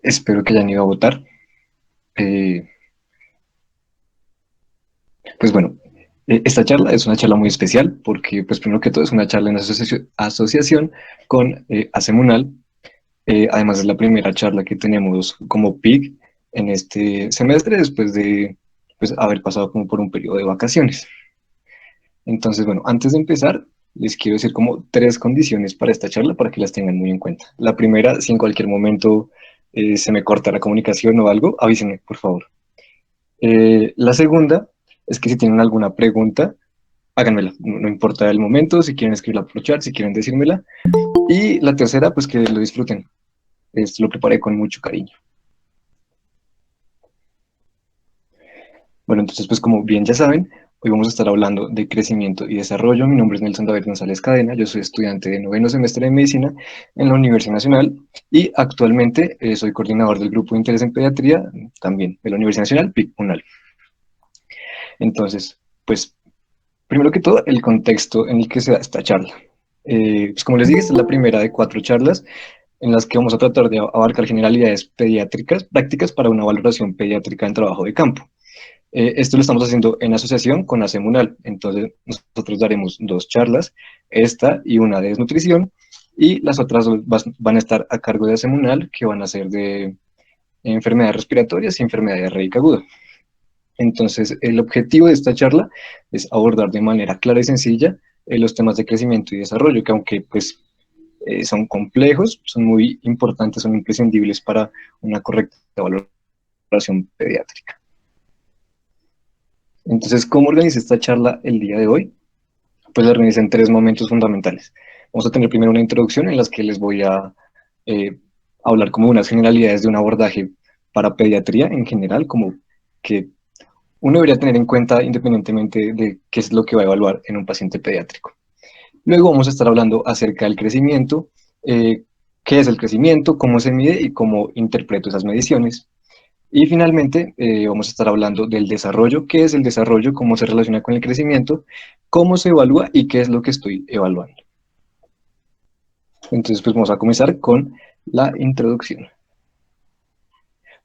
Espero que hayan ido a votar. Eh, pues bueno, esta charla es una charla muy especial porque, pues primero que todo, es una charla en asociación con ACEMUNAL. Además, es la primera charla que tenemos como PIC en este semestre después de pues, haber pasado como por un periodo de vacaciones. Entonces, bueno, antes de empezar, les quiero decir como tres condiciones para esta charla para que las tengan muy en cuenta. La primera, si en cualquier momento se me corta la comunicación o algo, avísenme, por favor. La segunda es que si tienen alguna pregunta, háganmela, no importa el momento, si quieren escribirla por chat, si quieren decírmela. Y la tercera, pues que lo disfruten. Esto lo preparé con mucho cariño. Bueno, entonces, pues como bien ya saben, hoy vamos a estar hablando de crecimiento y desarrollo. Mi nombre es Nelson David González Cadena, yo soy estudiante de noveno semestre de medicina en la Universidad Nacional y actualmente soy coordinador del grupo de interés en pediatría, también de la Universidad Nacional, PIC-UNAL. Entonces, pues primero que todo, el contexto en el que se da esta charla. Pues como les dije, esta es la primera de cuatro charlas en las que vamos a tratar de abarcar generalidades pediátricas prácticas para una valoración pediátrica en trabajo de campo. Esto lo estamos haciendo en asociación con ACEMUNAL, entonces nosotros daremos dos charlas, esta y una de desnutrición, y las otras dos van a estar a cargo de ACEMUNAL, que van a ser de enfermedades respiratorias y enfermedad diarreica aguda. Entonces, el objetivo de esta charla es abordar de manera clara y sencilla los temas de crecimiento y desarrollo, que aunque pues son complejos, son muy importantes, son imprescindibles para una correcta valoración pediátrica. Entonces, ¿cómo organizé esta charla el día de hoy? Pues la organicé en tres momentos fundamentales. Vamos a tener primero una introducción en las que les voy a eh, hablar como unas generalidades de un abordaje para pediatría en general, como que uno debería tener en cuenta independientemente de qué es lo que va a evaluar en un paciente pediátrico. Luego vamos a estar hablando acerca del crecimiento, qué es el crecimiento, cómo se mide y cómo interpreto esas mediciones. Y finalmente vamos a estar hablando del desarrollo, qué es el desarrollo, cómo se relaciona con el crecimiento, cómo se evalúa y qué es lo que estoy evaluando. Entonces, pues vamos a comenzar con la introducción.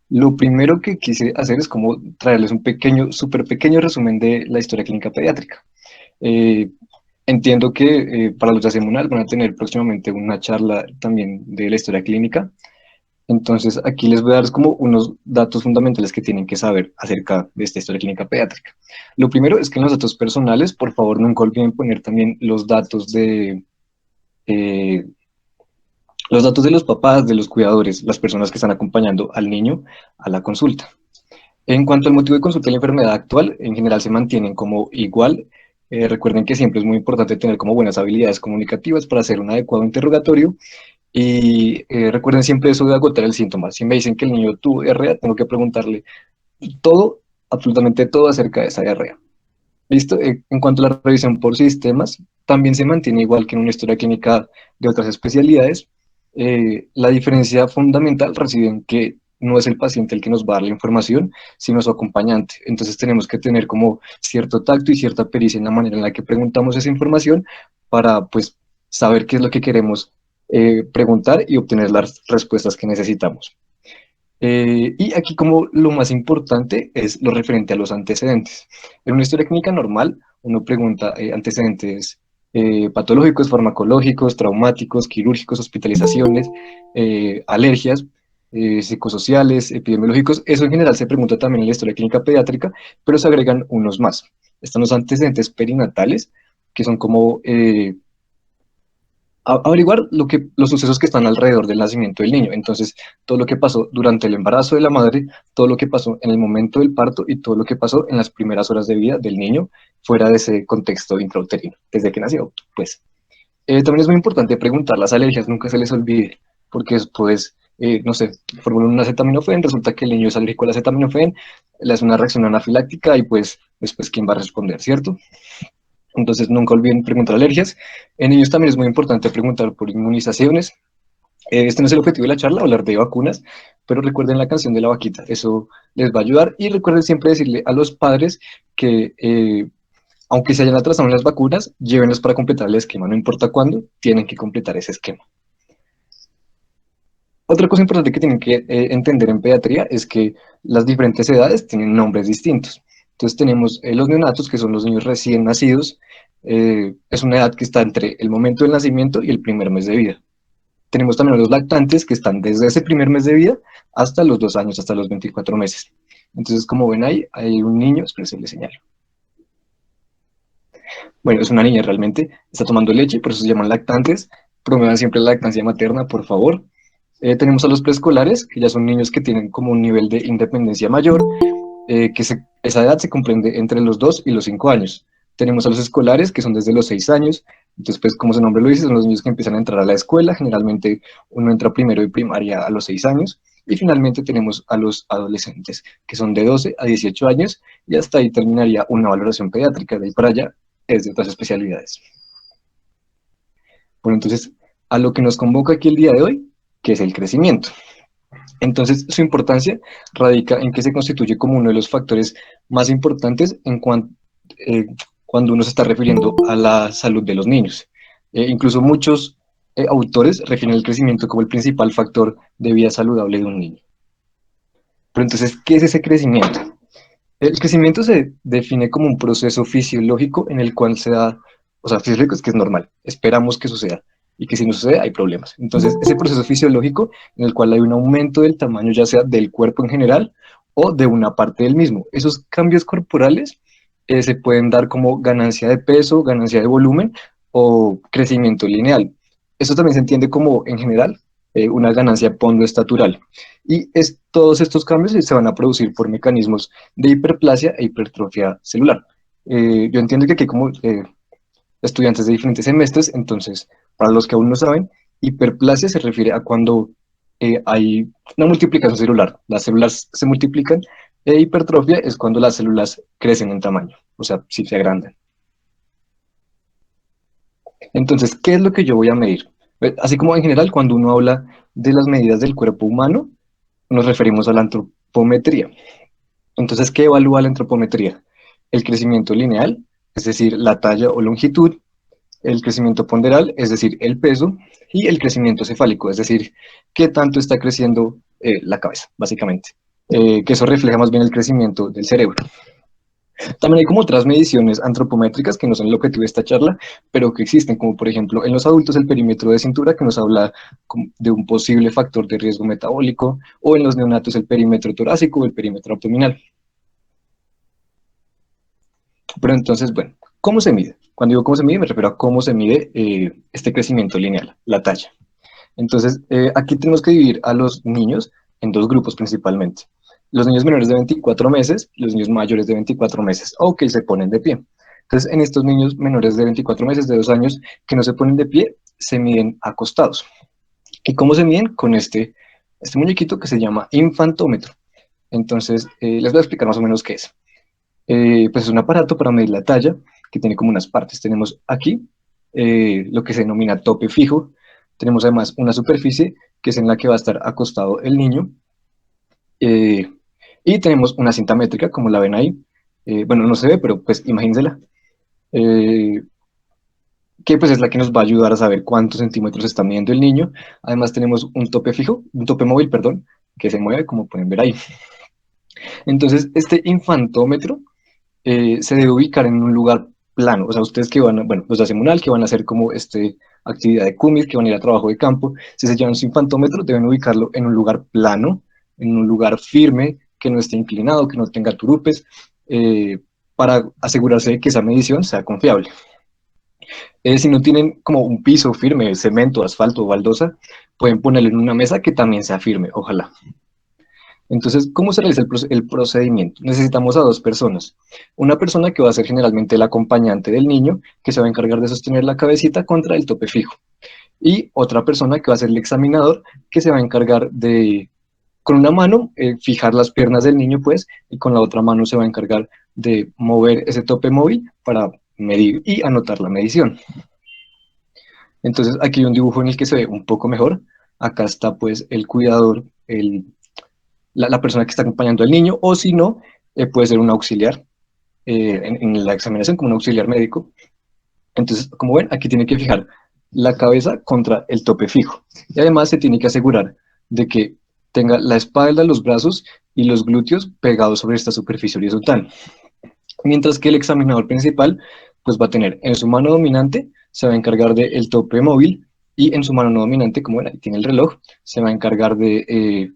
Lo primero que quise hacer es como traerles un pequeño, súper pequeño resumen de la historia clínica pediátrica. Eh, Entiendo que para los de Asemunal van a tener próximamente una charla también de la historia clínica. Entonces, aquí les voy a dar como unos datos fundamentales que tienen que saber acerca de esta historia clínica pediátrica. Lo primero es que en los datos personales, por favor, nunca olviden poner también eh, los datos de los papás, de los cuidadores, las personas que están acompañando al niño a la consulta. En cuanto al motivo de consulta de la enfermedad actual, en general se mantienen como igual. Recuerden que siempre es muy importante tener como buenas habilidades comunicativas para hacer un adecuado interrogatorio y recuerden siempre eso de agotar el síntoma. Si me dicen que el niño tuvo diarrea, tengo que preguntarle todo, absolutamente todo acerca de esa diarrea. ¿Listo? En cuanto a la revisión por sistemas, también se mantiene igual que en una historia clínica de otras especialidades. La diferencia fundamental reside en que no es el paciente el que nos va a dar la información, sino su acompañante. Entonces tenemos que tener como cierto tacto y cierta pericia en la manera en la que preguntamos esa información para pues saber qué es lo que queremos preguntar y obtener las respuestas que necesitamos. Y aquí como lo más importante es lo referente a los antecedentes. En una historia clínica normal, uno pregunta antecedentes patológicos, farmacológicos, traumáticos, quirúrgicos, hospitalizaciones, alergias, psicosociales, epidemiológicos. Eso en general se pregunta también en la historia clínica pediátrica, pero se agregan unos más. Están los antecedentes perinatales, que son como averiguar los sucesos que están alrededor del nacimiento del niño. Entonces, todo lo que pasó durante el embarazo de la madre, todo lo que pasó en el momento del parto y todo lo que pasó en las primeras horas de vida del niño fuera de ese contexto intrauterino, desde que nació, pues. También es muy importante preguntar las alergias, nunca se les olvide, porque después, no sé, formulan un acetaminofén, resulta que el niño es alérgico al acetaminofén, le hace una reacción anafiláctica y pues después, ¿quién va a responder, cierto? Entonces, nunca olviden preguntar alergias. En niños también es muy importante preguntar por inmunizaciones. Este no es el objetivo de la charla, hablar de vacunas, pero recuerden la canción de la vaquita, eso les va a ayudar. Y recuerden siempre decirle a los padres que, aunque se hayan atrasado en las vacunas, llévenlos para completar el esquema, no importa cuándo, tienen que completar ese esquema. Otra cosa importante que tienen que entender en pediatría es que las diferentes edades tienen nombres distintos. Entonces tenemos los neonatos, que son los niños recién nacidos. Es una edad que está entre el momento del nacimiento y el primer mes de vida. Tenemos también los lactantes, que están desde ese primer mes de vida hasta los 2 años, hasta los 24 meses. Entonces, como ven ahí, hay un niño, espérense, le señalo. Bueno, es una niña realmente, está tomando leche, por eso se llaman lactantes. Promuevan siempre la lactancia materna, por favor. Tenemos a los preescolares, que ya son niños que tienen como un nivel de independencia mayor, esa edad se comprende entre los 2 y los 5 años. Tenemos a los escolares, que son desde los 6 años. Entonces, pues, como su nombre lo dice, son los niños que empiezan a entrar a la escuela. Generalmente uno entra primero de primaria a los 6 años. Y finalmente tenemos a los adolescentes, que son de 12 a 18 años, y hasta ahí terminaría una valoración pediátrica. De ahí para allá es de otras especialidades. Bueno, entonces, a lo que nos convoca aquí el día de hoy, que es el crecimiento. Entonces, su importancia radica en que se constituye como uno de los factores más importantes cuando uno se está refiriendo a la salud de los niños. Incluso muchos autores refieren el crecimiento como el principal factor de vida saludable de un niño. Pero entonces, ¿qué es ese crecimiento? El crecimiento se define como un proceso fisiológico en el cual se da, o sea, fisiológico es que es normal, esperamos que suceda, y que si no sucede hay problemas. Entonces, ese proceso fisiológico en el cual hay un aumento del tamaño, ya sea del cuerpo en general o de una parte del mismo. Esos cambios corporales se pueden dar como ganancia de peso, ganancia de volumen o crecimiento lineal. Eso también se entiende como, en general, una ganancia pondoestatural. Y todos estos cambios se van a producir por mecanismos de hiperplasia e hipertrofia celular. Yo entiendo que aquí hay como estudiantes de diferentes semestres, entonces, para los que aún no saben, hiperplasia se refiere a cuando hay una multiplicación celular, las células se multiplican, e hipertrofia es cuando las células crecen en tamaño, o sea, si se agrandan. Entonces, ¿qué es lo que yo voy a medir? Así como en general, cuando uno habla de las medidas del cuerpo humano, nos referimos a la antropometría. Entonces, ¿qué evalúa la antropometría? El crecimiento lineal, es decir, la talla o longitud, el crecimiento ponderal, es decir, el peso, y el crecimiento cefálico, es decir, qué tanto está creciendo la cabeza, básicamente. Que eso refleja más bien el crecimiento del cerebro. También hay como otras mediciones antropométricas que no son el objetivo de esta charla, pero que existen, como por ejemplo en los adultos el perímetro de cintura, que nos habla de un posible factor de riesgo metabólico, o en los neonatos el perímetro torácico o el perímetro abdominal. Pero entonces, bueno, ¿cómo se mide? Cuando digo cómo se mide, me refiero a cómo se mide este crecimiento lineal, la talla. Entonces, aquí tenemos que dividir a los niños en dos grupos principalmente. Los niños menores de 24 meses y los niños mayores de 24 meses, o que se ponen de pie. Entonces, en estos niños menores de 24 meses, de 2 años, que no se ponen de pie, se miden acostados. ¿Y cómo se miden? Con este muñequito que se llama infantómetro. Entonces, les voy a explicar más o menos qué es. Pues es un aparato para medir la talla que tiene como unas partes. Tenemos aquí lo que se denomina tope fijo. Tenemos además una superficie que es en la que va a estar acostado el niño. eh, y tenemos una cinta métrica, como la ven ahí. Bueno, no se ve, pero pues imagínensela. eh, que pues es la que nos va a ayudar a saber cuántos centímetros está midiendo el niño. Además tenemos un tope fijo, un tope móvil, perdón, que se mueve, como pueden ver ahí. Entonces, este infantómetro se debe ubicar en un lugar plano. O sea, ustedes que van, bueno, los de Semunal, que van a hacer como actividad de CUMIS, que van a ir a trabajo de campo, si se llevan su infantómetro, deben ubicarlo en un lugar plano, en un lugar firme, que no esté inclinado, que no tenga turupes, para asegurarse de que esa medición sea confiable. Si no tienen como un piso firme, cemento, asfalto o baldosa, pueden ponerlo en una mesa que también sea firme, ojalá. Entonces, ¿cómo se realiza el procedimiento? Necesitamos a dos personas. Una persona que va a ser generalmente el acompañante del niño, que se va a encargar de sostener la cabecita contra el tope fijo. Y otra persona que va a ser el examinador, que se va a encargar de, con una mano, fijar las piernas del niño, pues, y con la otra mano se va a encargar de mover ese tope móvil para medir y anotar la medición. Entonces, aquí hay un dibujo en el que se ve un poco mejor. Acá está, pues, el cuidador, la persona que está acompañando al niño, o si no, puede ser un auxiliar en la examinación como un auxiliar médico. Entonces, como ven, aquí tiene que fijar la cabeza contra el tope fijo. Y además se tiene que asegurar de que tenga la espalda, los brazos y los glúteos pegados sobre esta superficie horizontal. Mientras que el examinador principal pues va a tener en su mano dominante, se va a encargar del tope móvil, y en su mano no dominante, como él tiene el reloj, se va a encargar de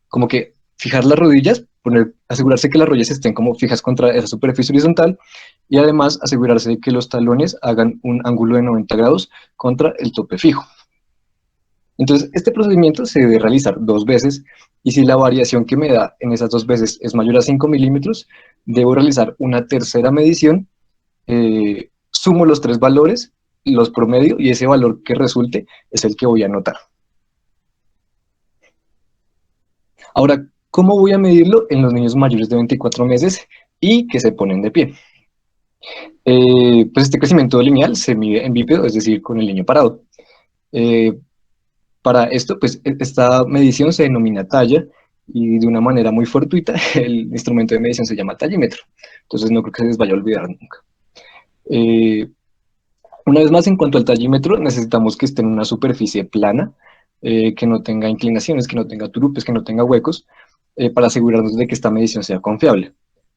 como que fijar las rodillas, asegurarse que las rodillas estén como fijas contra esa superficie horizontal, y además asegurarse de que los talones hagan un ángulo de 90 grados contra el tope fijo. Entonces, este procedimiento se debe realizar 2 veces, y si la variación que me da en esas 2 veces es mayor a 5 milímetros, debo realizar una tercera medición, sumo los 3 valores, los promedio, y ese valor que resulte es el que voy a anotar. Ahora, ¿cómo voy a medirlo en los niños mayores de 24 meses y que se ponen de pie? Pues este crecimiento lineal se mide en bípedo, es decir, con el niño parado. Eh, para esto, pues esta medición se denomina talla, y de una manera muy fortuita el instrumento de medición se llama tallímetro. Entonces no creo que se les vaya a olvidar nunca. Eh, una vez más, en cuanto al tallímetro, necesitamos que esté en una superficie plana, que no tenga inclinaciones, que no tenga turupes, que no tenga huecos, para asegurarnos de que esta medición sea confiable.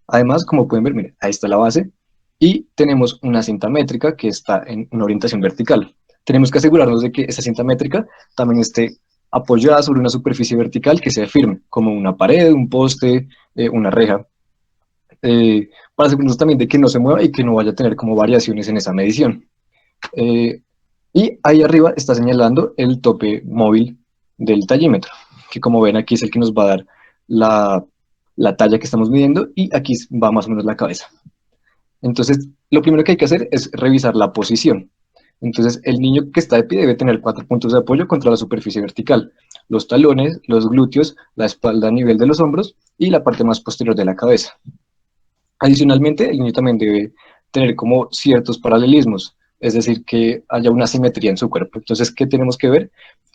Además, como pueden ver, miren, ahí está la base, y tenemos una cinta métrica que está en una orientación vertical. Tenemos que asegurarnos de que esa cinta métrica también esté apoyada sobre una superficie vertical que sea firme, como una pared, un poste, una reja, para asegurarnos también de que no se mueva y que no vaya a tener como variaciones en esa medición. Eh, y ahí arriba está señalando el tope móvil del tallímetro, que como ven aquí es el que nos va a dar la talla que estamos midiendo, y aquí va más o menos la cabeza. Entonces, lo primero que hay que hacer es revisar la posición. Entonces, el niño que está de pie debe tener 4 puntos de apoyo contra la superficie vertical: los talones, los glúteos, la espalda a nivel de los hombros y la parte más posterior de la cabeza. Adicionalmente, el niño también debe tener como ciertos paralelismos, es decir, que haya una simetría en su cuerpo. Entonces, ¿qué tenemos que ver?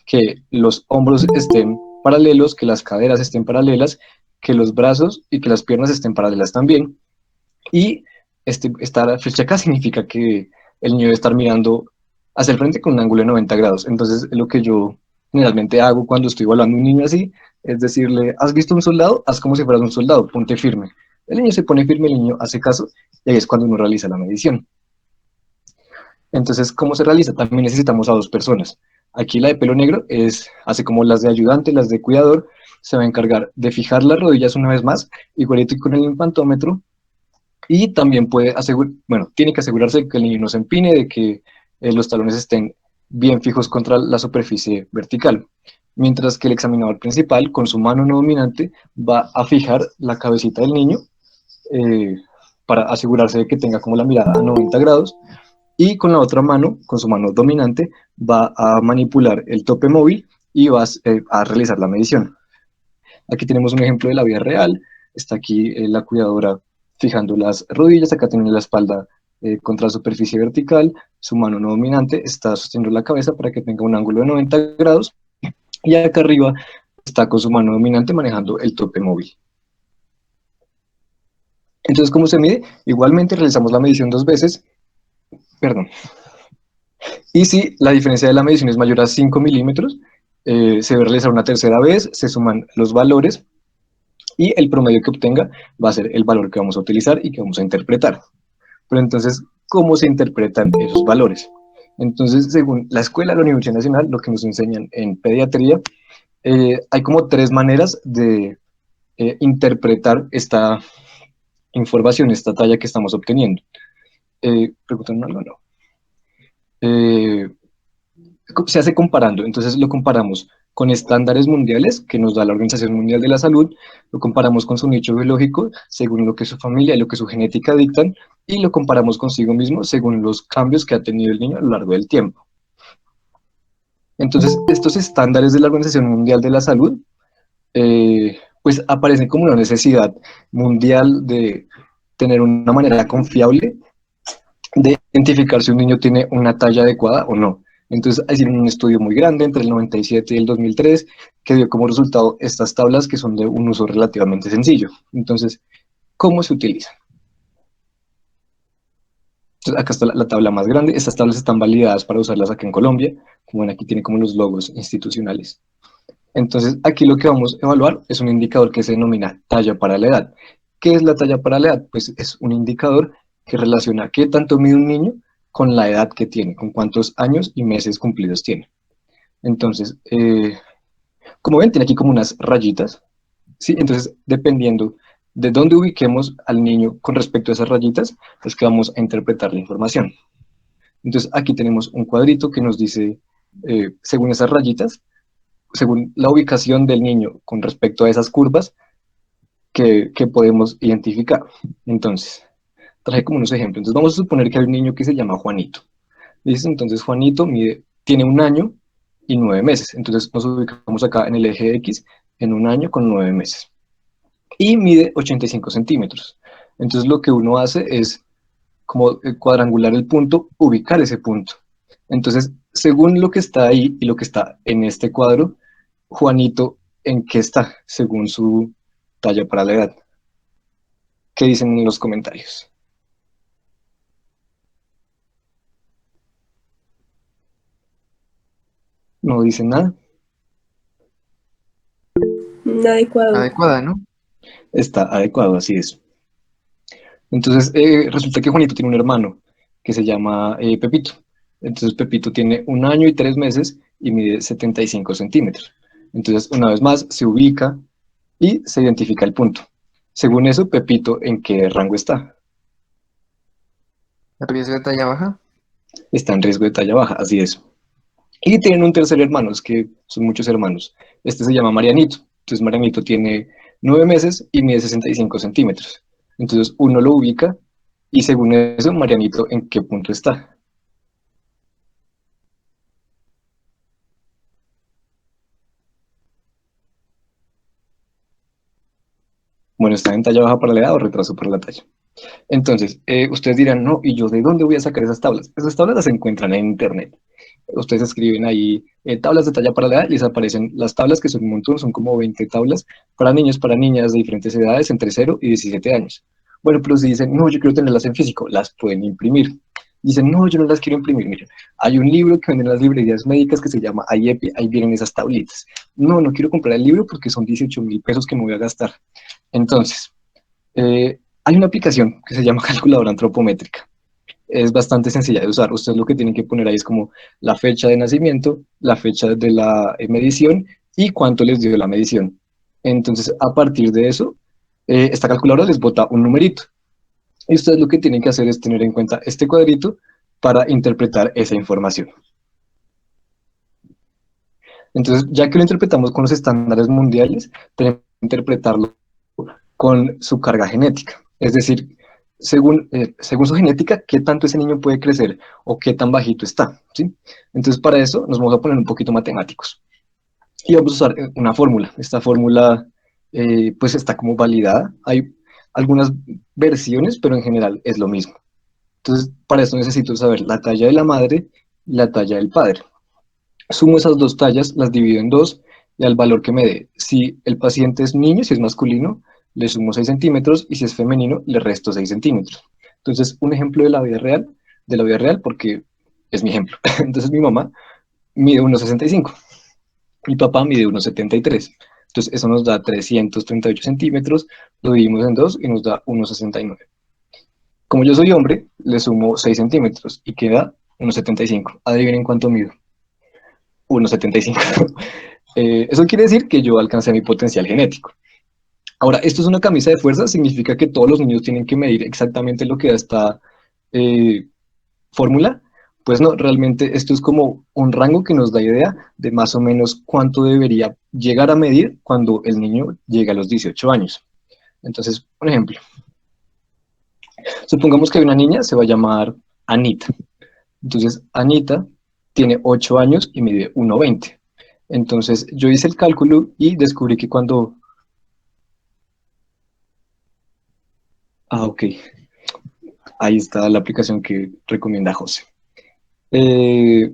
Que los hombros estén paralelos, que las caderas estén paralelas, que los brazos y que las piernas estén paralelas también. Y esta flecha acá significa que el niño debe estar mirando hacia el frente con un ángulo de 90 grados. Entonces, lo que yo generalmente hago cuando estoy evaluando a un niño así es decirle: ¿has visto un soldado? Haz como si fueras un soldado, ponte firme. El niño se pone firme, el niño hace caso, y ahí es cuando uno realiza la medición. Entonces, ¿cómo se realiza? También necesitamos a 2 personas. Aquí la de pelo negro hace como las de ayudante, las de cuidador, se va a encargar de fijar las rodillas una vez más, igualito que con el infantómetro, y también tiene que asegurarse de que el niño no se empine, de que los talones estén bien fijos contra la superficie vertical. Mientras que el examinador principal, con su mano no dominante, va a fijar la cabecita del niño, eh, para asegurarse de que tenga como la mirada a 90 grados, y con la otra mano, con su mano dominante, va a manipular el tope móvil y va a realizar la medición. Aquí tenemos un ejemplo de la vida real. Está aquí la cuidadora fijando las rodillas, acá tiene la espalda contra la superficie vertical, su mano no dominante está sosteniendo la cabeza para que tenga un ángulo de 90 grados, y acá arriba está con su mano dominante manejando el tope móvil. Entonces, ¿cómo se mide? Igualmente realizamos la medición 2 veces, perdón, y si la diferencia de la medición es mayor a 5 milímetros, se debe realizar una tercera vez, se suman los valores, y el promedio que obtenga va a ser el valor que vamos a utilizar y que vamos a interpretar. Pero entonces, ¿cómo se interpretan esos valores? Entonces, según la escuela de la Universidad Nacional, lo que nos enseñan en pediatría, hay como 3 maneras de interpretar esta información, esta talla que estamos obteniendo. ¿Preguntan algo? No. Eh, Se hace comparando, entonces lo comparamos con estándares mundiales que nos da la Organización Mundial de la Salud, lo comparamos con su nicho biológico según lo que su familia y lo que su genética dictan, y lo comparamos consigo mismo según los cambios que ha tenido el niño a lo largo del tiempo. Entonces, estos estándares de la Organización Mundial de la Salud, pues aparecen como una necesidad mundial de tener una manera confiable de identificar si un niño tiene una talla adecuada o no. Entonces, hicieron un estudio muy grande entre el 97 y el 2003 que dio como resultado estas tablas, que son de un uso relativamente sencillo. Entonces, ¿cómo se utilizan? Entonces, acá está la tabla más grande. Estas tablas están validadas para usarlas acá en Colombia. Como ven, aquí tiene como los logos institucionales. Entonces, aquí lo que vamos a evaluar es un indicador que se denomina talla para la edad. ¿Qué es la talla para la edad? Pues es un indicador que relaciona qué tanto mide un niño con la edad que tiene, con cuántos años y meses cumplidos tiene. Entonces, como ven, tiene aquí como unas rayitas, ¿sí? Entonces, dependiendo de dónde ubiquemos al niño con respecto a esas rayitas, es que vamos a interpretar la información. Entonces, aquí tenemos un cuadrito que nos dice, según esas rayitas, según la ubicación del niño con respecto a esas curvas que podemos identificar. Entonces, traje como unos ejemplos. Entonces, vamos a suponer que hay un niño que se llama Juanito. ¿Listo? Entonces, Juanito tiene 1 año y 9 meses. Entonces, nos ubicamos acá en el eje X en 1 año con 9 meses. Y mide 85 centímetros. Entonces, lo que uno hace es como cuadrangular el punto, ubicar ese punto. Entonces, según lo que está ahí y lo que está en este cuadro, Juanito, ¿en qué está? Según su talla para la edad. ¿Qué dicen en los comentarios? No dicen nada. Adecuado. Adecuada, ¿no? Está adecuado, así es. Entonces, resulta que Juanito tiene un hermano que se llama Pepito. Entonces, Pepito tiene 1 año y 3 meses y mide 75 centímetros. Entonces, una vez más, se ubica y se identifica el punto. Según eso, Pepito, ¿en qué rango está? Riesgo de talla baja. Está en riesgo de talla baja, así es. Y tienen un tercer hermano, es que son muchos hermanos. Este se llama Marianito. Entonces, Marianito tiene 9 meses y mide 65 centímetros. Entonces, uno lo ubica y según eso, Marianito, ¿en qué punto está? Bueno, está en talla baja para la edad o retraso para la talla. Entonces, ustedes dirán, no, ¿y yo de dónde voy a sacar esas tablas? Esas tablas las encuentran en Internet. Ustedes escriben ahí tablas de talla para la edad y les aparecen las tablas que son un montón, son como 20 tablas para niños, para niñas de diferentes edades, entre 0 y 17 años. Bueno, pero si dicen, no, yo quiero tenerlas en físico, las pueden imprimir. Dicen, no, yo no las quiero imprimir. Miren, hay un libro que venden en las librerías médicas que se llama IEPI, ahí vienen esas tablitas. No, no quiero comprar el libro porque son 18.000 pesos que me voy a gastar. Entonces, hay una aplicación que se llama calculadora antropométrica. Es bastante sencilla de usar. Ustedes lo que tienen que poner ahí es como la fecha de nacimiento, la fecha de la medición y cuánto les dio la medición. Entonces, a partir de eso, esta calculadora les bota un numerito. Y ustedes lo que tienen que hacer es tener en cuenta este cuadrito para interpretar esa información. Entonces, ya que lo interpretamos con los estándares mundiales, tenemos que interpretarlo con su carga genética. Es decir, según su genética, qué tanto ese niño puede crecer o qué tan bajito está, ¿sí? Entonces, para eso nos vamos a poner un poquito matemáticos. Y vamos a usar una fórmula. Esta fórmula, pues, está como validada. Hay algunas versiones, pero en general es lo mismo. Entonces, para eso necesito saber la talla de la madre y la talla del padre. Sumo esas dos tallas, las divido en dos y al valor que me dé. Si el paciente es niño, si es masculino, le sumo 6 centímetros y si es femenino, le resto 6 centímetros. Entonces, un ejemplo de la vida real, porque es mi ejemplo. Entonces, mi mamá mide 1,65, mi papá mide 1,73. Entonces, eso nos da 338 centímetros, lo dividimos en dos y nos da 1,69. Como yo soy hombre, le sumo 6 centímetros y queda 1,75. Adivinen cuánto mido. 1,75. Eso quiere decir que yo alcancé mi potencial genético. Ahora, esto es una camisa de fuerza, significa que todos los niños tienen que medir exactamente lo que da esta eh, fórmula. Pues no, realmente esto es como un rango que nos da idea de más o menos cuánto debería llegar a medir cuando el niño llega a los 18 años. Entonces, por ejemplo, supongamos que hay una niña, se va a llamar Anita. Entonces, Anita tiene 8 años y mide 1,20. Entonces, yo hice el cálculo y descubrí que cuando... Ah, ok. Ahí está la aplicación que recomienda José. Eh,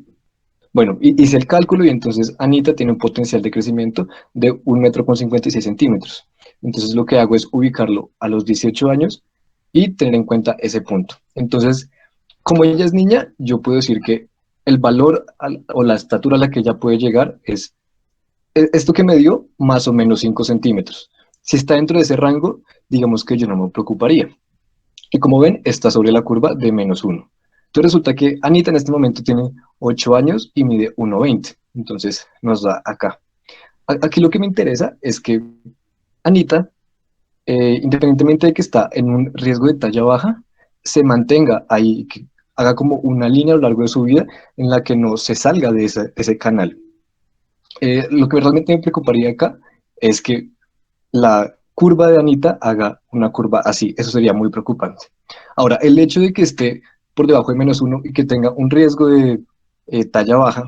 bueno, hice el cálculo y entonces Anita tiene un potencial de crecimiento de 1,56 m. Entonces, lo que hago es ubicarlo a los 18 años y tener en cuenta ese punto. Entonces, como ella es niña, yo puedo decir que el valor o la estatura a la que ella puede llegar es Esto que me dio, más o menos 5 centímetros. Si está dentro de ese rango, digamos que yo no me preocuparía. Y como ven, está sobre la curva de -1. Entonces resulta que Anita en este momento tiene 8 años y mide 1,20. Entonces nos da acá. Aquí lo que me interesa es que Anita, independientemente de que está en un riesgo de talla baja, se mantenga ahí, que haga como una línea a lo largo de su vida en la que no se salga de ese canal. Lo que realmente me preocuparía acá es que la curva de Anita haga una curva así. Eso sería muy preocupante. Ahora, el hecho de que esté por debajo de -1 y que tenga un riesgo de talla baja,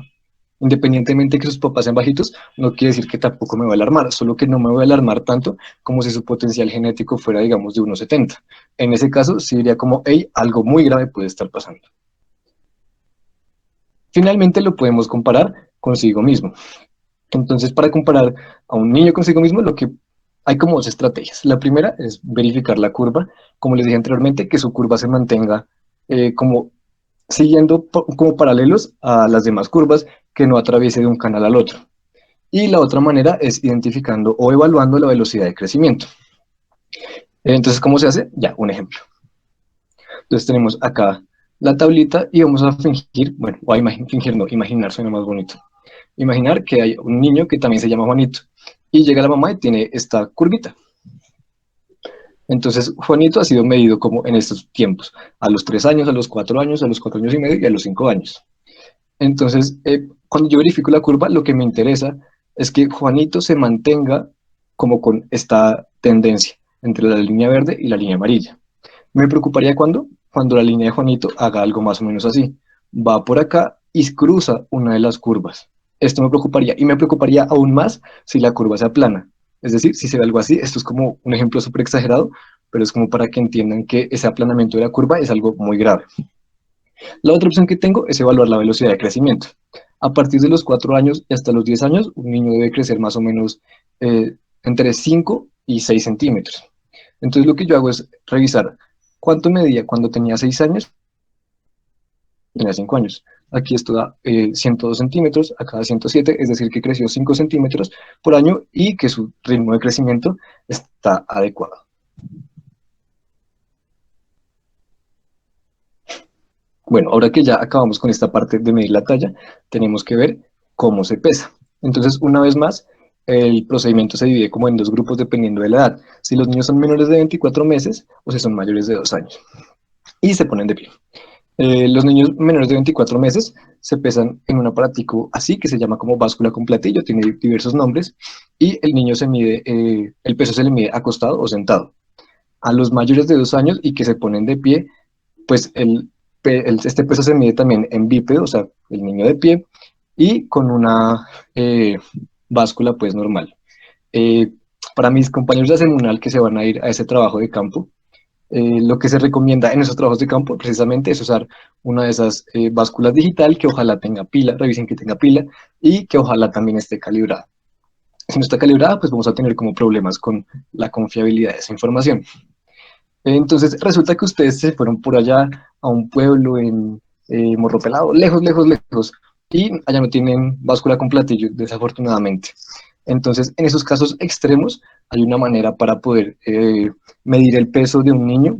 independientemente de que sus papás sean bajitos, no quiere decir que tampoco me va a alarmar, solo que no me voy a alarmar tanto como si su potencial genético fuera, digamos, de 1,70. En ese caso, sí diría como, hey, algo muy grave puede estar pasando. Finalmente, lo podemos comparar consigo mismo. Entonces, para comparar a un niño consigo mismo, lo que hay como dos estrategias. La primera es verificar la curva, como les dije anteriormente, que su curva se mantenga como siguiendo como paralelos a las demás curvas, que no atraviese de un canal al otro. Y la otra manera es identificando o evaluando la velocidad de crecimiento. Entonces, ¿cómo se hace? Ya, un ejemplo. Entonces tenemos acá la tablita y vamos a fingir, bueno, o a fingir no, imaginar suena más bonito. Imaginar que hay un niño que también se llama Juanito y llega la mamá y tiene esta curvita. Entonces, Juanito ha sido medido como en estos tiempos, a los 3 años, a los 4 años, a los 4 años y medio y a los 5 años. Entonces, cuando yo verifico la curva, lo que me interesa es que Juanito se mantenga como con esta tendencia entre la línea verde y la línea amarilla. Me preocuparía cuando la línea de Juanito haga algo más o menos así. Va por acá y cruza una de las curvas. Esto me preocuparía y me preocuparía aún más si la curva se aplana. Es decir, si se ve algo así, esto es como un ejemplo súper exagerado, pero es como para que entiendan que ese aplanamiento de la curva es algo muy grave. La otra opción que tengo es evaluar la velocidad de crecimiento. A partir de los 4 años y hasta los 10 años, un niño debe crecer más o menos entre 5 y 6 centímetros. Entonces lo que yo hago es revisar cuánto medía cuando tenía 6 años, tenía 5 años. Aquí esto da 102 centímetros, acá 107, es decir, que creció 5 centímetros por año y que su ritmo de crecimiento está adecuado. Bueno, ahora que ya acabamos con esta parte de medir la talla, tenemos que ver cómo se pesa. Entonces, una vez más, el procedimiento se divide como en dos grupos dependiendo de la edad. Si los niños son menores de 24 meses o si son mayores de 2 años. Y se ponen de pie. Los niños menores de 24 meses se pesan en un aparatico así que se llama como báscula con platillo, tiene diversos nombres, y el niño se mide, el peso se le mide acostado o sentado. A los mayores de 2 años y que se ponen de pie, pues este peso se mide también en bípedo, o sea, el niño de pie, y con una báscula pues normal. Eh, para mis compañeros de semunal que se van a ir a ese trabajo de campo, lo que se recomienda en esos trabajos de campo precisamente es usar una de esas básculas digital que ojalá tenga pila, revisen que tenga pila y que ojalá también esté calibrada. Si no está calibrada, pues vamos a tener como problemas con la confiabilidad de esa información. Entonces resulta que ustedes se fueron por allá a un pueblo en Morro Pelado, lejos, lejos, lejos, y allá no tienen báscula con platillo, desafortunadamente. Entonces, en esos casos extremos, hay una manera para poder medir el peso de un niño,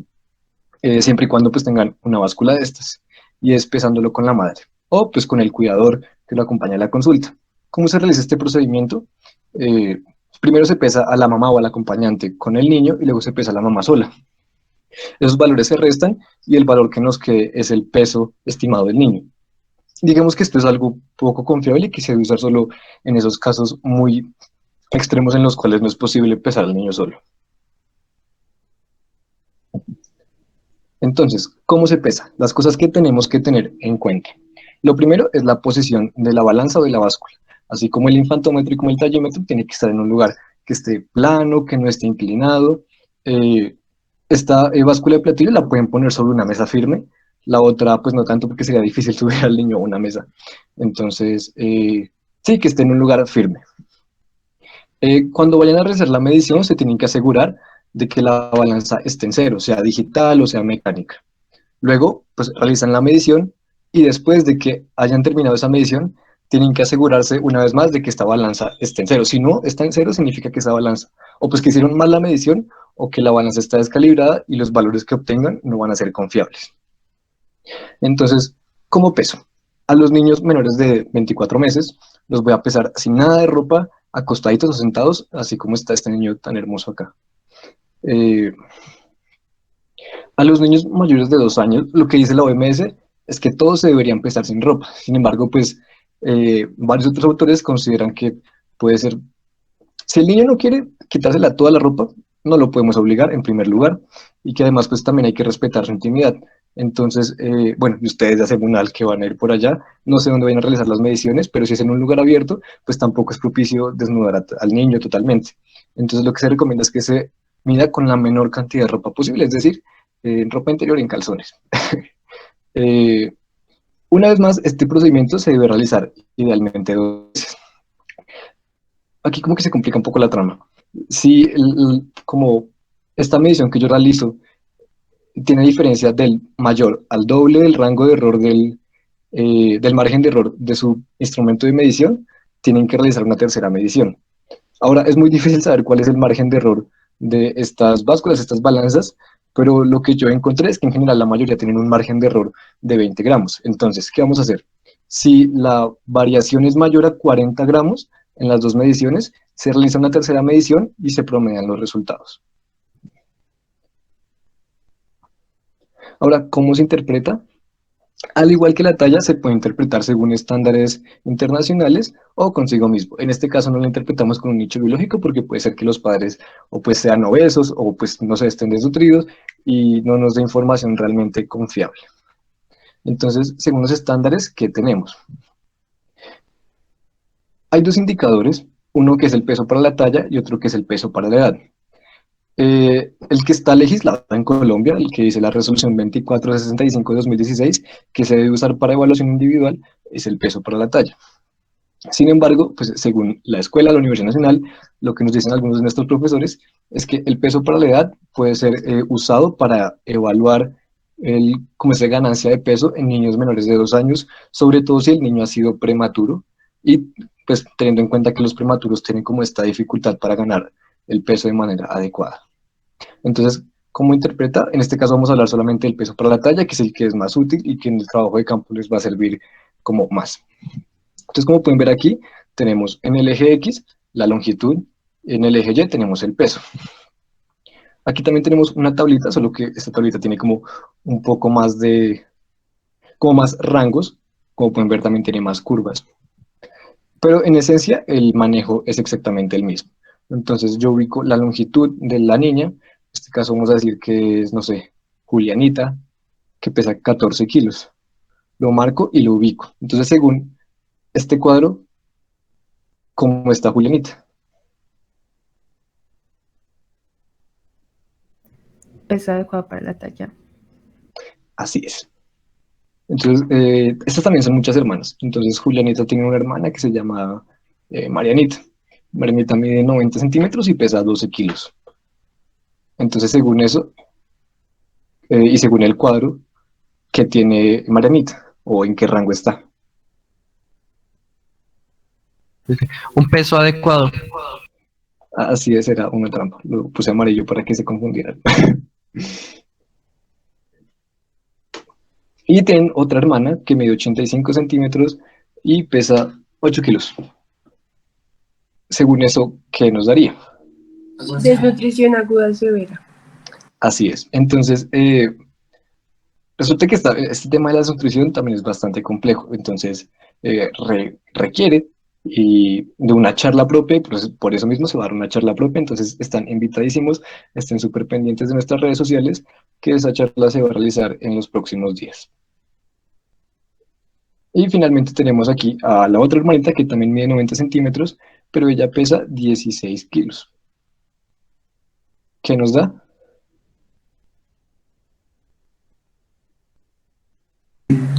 siempre y cuando pues tengan una báscula de estas, y es pesándolo con la madre, o pues con el cuidador que lo acompaña a la consulta. ¿Cómo se realiza este procedimiento? Eh, Primero se pesa a la mamá o al acompañante con el niño y luego se pesa a la mamá sola. Esos valores se restan y el valor que nos quede es el peso estimado del niño. Digamos que esto es algo poco confiable y que se debe usar solo en esos casos muy extremos en los cuales no es posible pesar al niño solo. Entonces, ¿cómo se pesa? Las cosas que tenemos que tener en cuenta. Lo primero es la posición de la balanza o de la báscula. Así como el infantómetro y como el tallímetro, tiene que estar en un lugar que esté plano, que no esté inclinado. Eh, Esta báscula de platillo la pueden poner sobre una mesa firme. La otra, pues no tanto porque sería difícil subir al niño a una mesa. Entonces, sí, que esté en un lugar firme. Cuando vayan a realizar la medición, se tienen que asegurar de que la balanza esté en cero, sea digital o sea mecánica. Luego, pues realizan la medición y después de que hayan terminado esa medición, tienen que asegurarse una vez más de que esta balanza esté en cero. Si no está en cero, significa que esa balanza, o pues que hicieron mal la medición, o que la balanza está descalibrada y los valores que obtengan no van a ser confiables. Entonces, ¿cómo peso? A los niños menores de 24 meses los voy a pesar sin nada de ropa, acostaditos o sentados, así como está este niño tan hermoso acá. Eh, a los niños mayores de 2 años, lo que dice la OMS es que todos se deberían pesar sin ropa. Sin embargo, pues varios otros autores consideran que puede ser, si el niño no quiere quitársela toda la ropa, no lo podemos obligar en primer lugar, y que además pues también hay que respetar su intimidad. Entonces, bueno, y ustedes de Semunal que van a ir por allá, no sé dónde van a realizar las mediciones, pero si es en un lugar abierto, pues tampoco es propicio desnudar al niño totalmente. Entonces lo que se recomienda es que se mida con la menor cantidad de ropa posible, es decir, en ropa interior y en calzones. Eh, una vez más, este procedimiento se debe realizar idealmente 2 veces. Aquí como que se complica un poco la trama. Si como esta medición que yo realizo tiene diferencia del mayor al doble del rango de error del margen de error de su instrumento de medición, tienen que realizar una tercera medición. Ahora, es muy difícil saber cuál es el margen de error de estas básculas, estas balanzas, pero lo que yo encontré es que en general la mayoría tienen un margen de error de 20 gramos. Entonces, ¿qué vamos a hacer? Si la variación es mayor a 40 gramos en las dos mediciones, se realiza una tercera medición y se promedian los resultados. Ahora, ¿cómo se interpreta? Al igual que la talla, se puede interpretar según estándares internacionales o consigo mismo. En este caso no la interpretamos con un nicho biológico porque puede ser que los padres o pues sean obesos o pues no se estén desnutridos y no nos dé información realmente confiable. Entonces, según los estándares que tenemos, hay dos indicadores, uno que es el peso para la talla y otro que es el peso para la edad. El que está legislado en Colombia, el que dice la resolución 2465 de 2016, que se debe usar para evaluación individual, es el peso para la talla. Sin embargo, pues según la escuela, la Universidad Nacional, lo que nos dicen algunos de nuestros profesores es que el peso para la edad puede ser usado para evaluar como esa ganancia de peso en niños menores de 2 años, sobre todo si el niño ha sido prematuro y pues teniendo en cuenta que los prematuros tienen como esta dificultad para ganar el peso de manera adecuada. Entonces, ¿cómo interpreta? En este caso vamos a hablar solamente del peso para la talla, que es el que es más útil y que en el trabajo de campo les va a servir como más. Entonces, como pueden ver aquí, tenemos en el eje X la longitud, en el eje Y tenemos el peso. Aquí también tenemos una tablita, solo que esta tablita tiene como un poco más como más rangos, como pueden ver también tiene más curvas. Pero en esencia el manejo es exactamente el mismo. Entonces yo ubico la longitud de la niña, en este caso vamos a decir que es, no sé, Julianita, que pesa 14 kilos. Lo marco y lo ubico. Entonces según este cuadro, ¿cómo está Julianita? Es adecuado para la talla. Así es. Entonces, estas también son muchas hermanas. Entonces, Julianita tiene una hermana que se llama Marianita. Marianita mide 90 centímetros y pesa 12 kilos. Entonces, según eso, y según el cuadro, ¿qué tiene Marianita? ¿O en qué rango está? Un peso adecuado. Así es, era una trampa. Lo puse amarillo para que se confundieran. Y tienen otra hermana que mide 85 centímetros y pesa 8 kilos. Según eso, ¿qué nos daría? Desnutrición aguda severa. Así es. Entonces, resulta que este tema de la desnutrición también es bastante complejo. Entonces, requiere de una charla propia, pues por eso mismo se va a dar una charla propia. Entonces, están invitadísimos, estén súper pendientes de nuestras redes sociales, que esa charla se va a realizar en los próximos días. Y finalmente tenemos aquí a la otra hermanita que también mide 90 centímetros, pero ella pesa 16 kilos. ¿Qué nos da?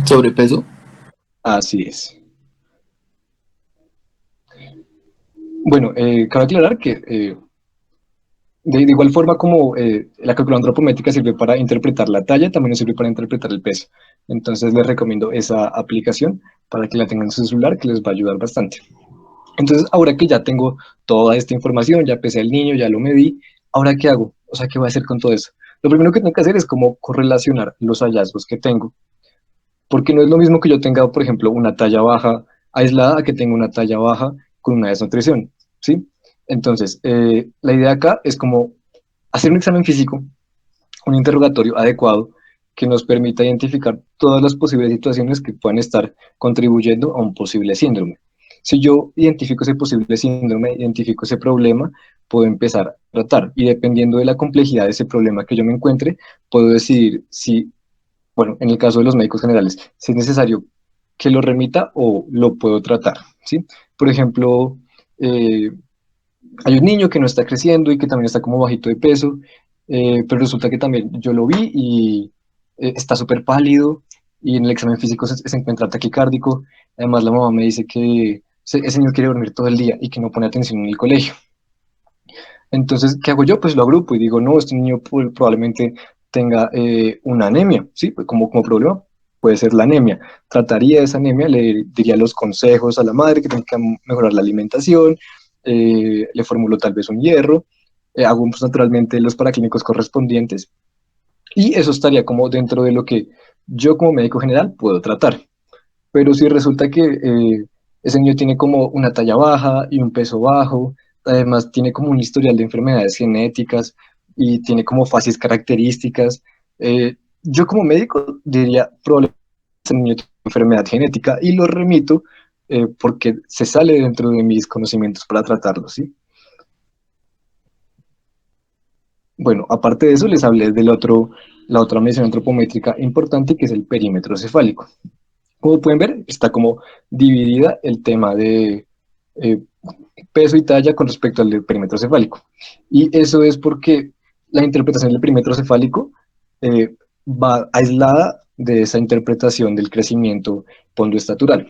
Sobrepeso. Así es. Bueno, cabe aclarar que de igual forma como la calculadora antropométrica sirve para interpretar la talla, también nos sirve para interpretar el peso. Entonces les recomiendo esa aplicación para que la tengan en su celular, que les va a ayudar bastante. Entonces, ahora que ya tengo toda esta información, ya pesé al niño, ya lo medí, ¿ahora qué hago? O sea, ¿qué voy a hacer con todo eso? Lo primero que tengo que hacer es como correlacionar los hallazgos que tengo, porque no es lo mismo que yo tenga, por ejemplo, una talla baja aislada a que tenga una talla baja con una desnutrición, ¿sí? Entonces, la idea acá es como hacer un examen físico, un interrogatorio adecuado que nos permita identificar todas las posibles situaciones que puedan estar contribuyendo a un posible síndrome. Si yo identifico ese posible síndrome, identifico ese problema, puedo empezar a tratar y dependiendo de la complejidad de ese problema que yo me encuentre, puedo decidir si, bueno, en el caso de los médicos generales, si es necesario que lo remita o lo puedo tratar, ¿sí? Por ejemplo, eh, hay un niño que no está creciendo y que también está como bajito de peso, pero resulta que también yo lo vi y está súper pálido y en el examen físico se encuentra taquicárdico. Además, la mamá me dice que ese niño quiere dormir todo el día y que no pone atención en el colegio. Entonces, ¿qué hago yo? Pues lo agrupo y digo, no, este niño probablemente tenga una anemia, ¿sí? Pues como problema puede ser la anemia. Trataría esa anemia, le diría los consejos a la madre que tiene que mejorar la alimentación, le formulo tal vez un hierro, hago pues, naturalmente los paraclínicos correspondientes y eso estaría como dentro de lo que yo como médico general puedo tratar. Pero si resulta que ese niño tiene como una talla baja y un peso bajo, además tiene como un historial de enfermedades genéticas y tiene como fáciles características, yo como médico diría probablemente ese niño tiene una enfermedad genética y lo remito porque se sale dentro de mis conocimientos para tratarlo, ¿sí? Bueno, aparte de eso, les hablé la otra medición antropométrica importante que es el perímetro cefálico. Como pueden ver, está como dividida el tema de eh, peso y talla con respecto al del perímetro cefálico. Y eso es porque la interpretación del perímetro cefálico va aislada de esa interpretación del crecimiento pondoestatural.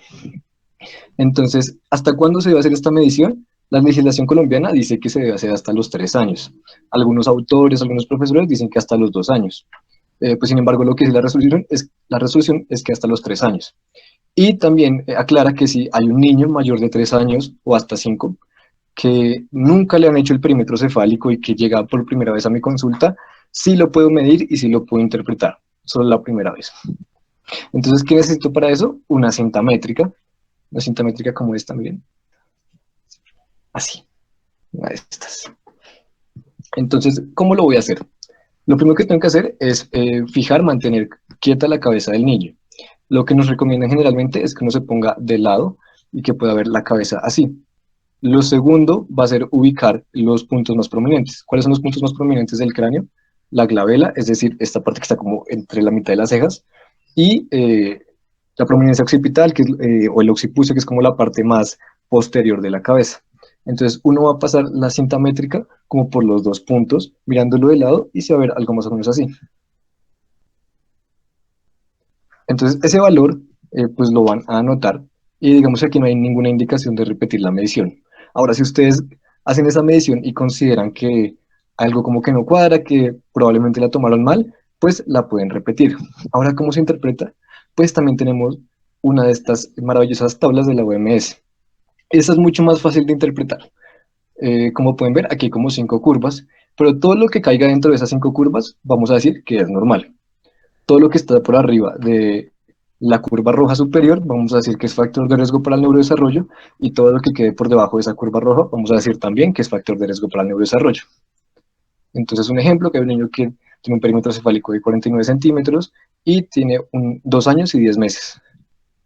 Entonces, ¿hasta cuándo se debe hacer esta medición? La legislación colombiana dice que se debe hacer hasta los 3 años. Algunos autores, algunos profesores dicen que hasta los 2 años. Pues sin embargo, lo que dice la resolución es que hasta los 3 años. Y también aclara que si hay un niño mayor de 3 años o hasta 5 que nunca le han hecho el perímetro cefálico y que llega por primera vez a mi consulta, sí lo puedo medir y sí lo puedo interpretar, solo la primera vez. Entonces, ¿qué necesito para eso? Una cinta métrica como esta, miren, así, una de estas. Entonces, ¿cómo lo voy a hacer? Lo primero que tengo que hacer es mantener quieta la cabeza del niño. Lo que nos recomiendan generalmente es que uno se ponga de lado y que pueda ver la cabeza así. Lo segundo va a ser ubicar los puntos más prominentes. ¿Cuáles son los puntos más prominentes del cráneo? La glabela, es decir, esta parte que está como entre la mitad de las cejas, y la prominencia occipital, o el occipucio, que es como la parte más posterior de la cabeza. Entonces uno va a pasar la cinta métrica como por los dos puntos, mirándolo de lado, y se va a ver algo más o menos así. Entonces ese valor, pues lo van a anotar, y digamos que aquí no hay ninguna indicación de repetir la medición. Ahora, si ustedes hacen esa medición y consideran que algo como que no cuadra, que probablemente la tomaron mal, pues la pueden repetir. Ahora, ¿cómo se interpreta? Pues también tenemos una de estas maravillosas tablas de la OMS. Esa es mucho más fácil de interpretar. Como pueden ver, aquí hay como 5 curvas, pero todo lo que caiga dentro de esas 5 curvas, vamos a decir que es normal. Todo lo que está por arriba de la curva roja superior, vamos a decir que es factor de riesgo para el neurodesarrollo, y todo lo que quede por debajo de esa curva roja, vamos a decir también que es factor de riesgo para el neurodesarrollo. Entonces, un ejemplo, que hay un niño que tiene un perímetro cefálico de 49 centímetros y tiene 2 años y 10 meses.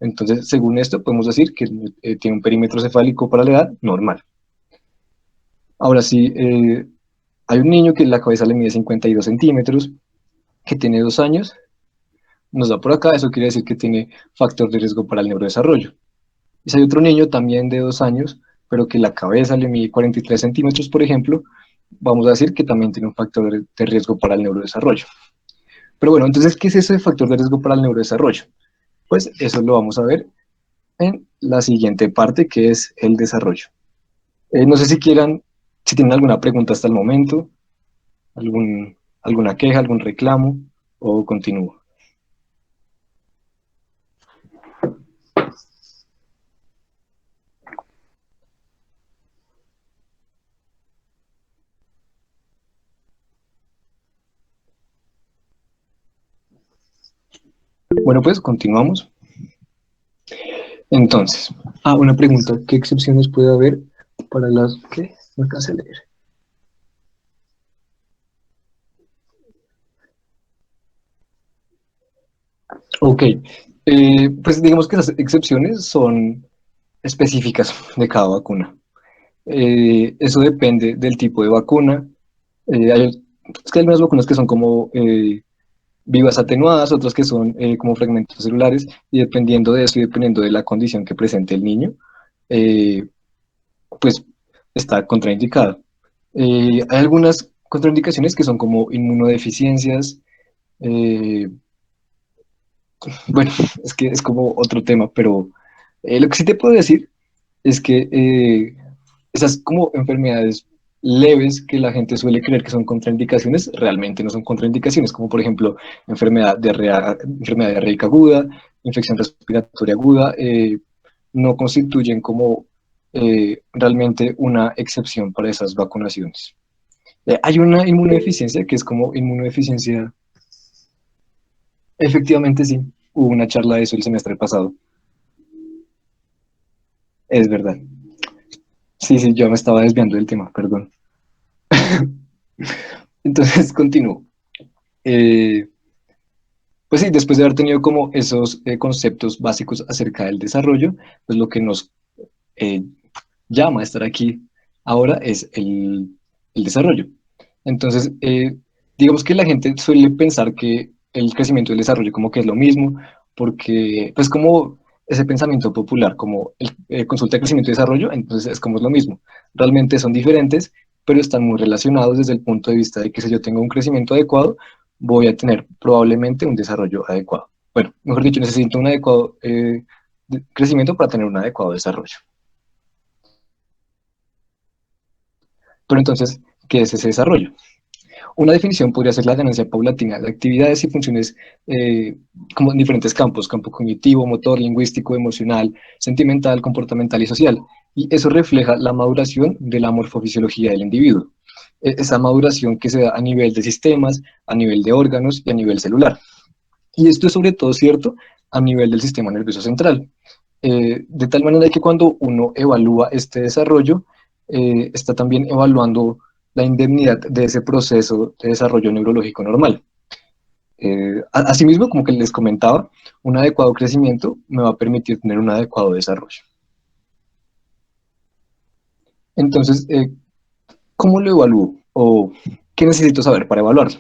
Entonces, según esto, podemos decir que tiene un perímetro cefálico para la edad normal. Ahora sí, hay un niño que la cabeza le mide 52 centímetros, que tiene 2 años, nos da por acá, eso quiere decir que tiene factor de riesgo para el neurodesarrollo. Y si hay otro niño también de 2 años, pero que la cabeza le mide 43 centímetros, por ejemplo, vamos a decir que también tiene un factor de riesgo para el neurodesarrollo. Pero bueno, entonces, ¿qué es ese factor de riesgo para el neurodesarrollo? Pues eso lo vamos a ver en la siguiente parte, que es el desarrollo. No sé si tienen alguna pregunta hasta el momento, alguna queja, algún reclamo, o continúo. Bueno, pues continuamos. Entonces, una pregunta, ¿qué excepciones puede haber para las que no alcancé a leer? Ok, pues digamos que las excepciones son específicas de cada vacuna. Eso depende del tipo de vacuna. Es que hay algunas vacunas que son como vivas atenuadas, otras que son como fragmentos celulares, y dependiendo de eso y dependiendo de la condición que presente el niño, eh, pues está contraindicada. Hay algunas contraindicaciones que son como inmunodeficiencias. eh, bueno, es que es como otro tema, pero lo que sí te puedo decir es que esas como enfermedades leves que la gente suele creer que son contraindicaciones, realmente no son contraindicaciones, como por ejemplo enfermedad diarreica aguda, infección respiratoria aguda, no constituyen como realmente una excepción para esas vacunaciones. Hay una inmunodeficiencia que es como inmunodeficiencia, efectivamente sí, hubo una charla de eso el semestre pasado, es verdad. Sí, sí, yo me estaba desviando del tema, perdón. Entonces continúo. Eh, pues sí, después de haber tenido como esos conceptos básicos acerca del desarrollo, pues lo que nos eh, llama a estar aquí ahora es el desarrollo. Entonces, digamos que la gente suele pensar que el crecimiento y el desarrollo como que es lo mismo, porque pues como ese pensamiento popular, como el consulta de crecimiento y desarrollo, entonces es como es lo mismo. Realmente son diferentes, pero están muy relacionados desde el punto de vista de que si yo tengo un crecimiento adecuado, voy a tener probablemente un desarrollo adecuado. Bueno, mejor dicho, necesito un adecuado crecimiento para tener un adecuado desarrollo. Pero entonces, ¿qué es ese desarrollo? Una definición podría ser la ganancia paulatina de actividades y funciones como en diferentes campos, campo cognitivo, motor, lingüístico, emocional, sentimental, comportamental y social. Y eso refleja la maduración de la morfofisiología del individuo. Esa maduración que se da a nivel de sistemas, a nivel de órganos y a nivel celular. Y esto es sobre todo cierto a nivel del sistema nervioso central. De tal manera que cuando uno evalúa este desarrollo, está también evaluando la indemnidad de ese proceso de desarrollo neurológico normal. Asimismo, como que les comentaba, un adecuado crecimiento me va a permitir tener un adecuado desarrollo. Entonces, ¿cómo lo evalúo? ¿O qué necesito saber para evaluarlo?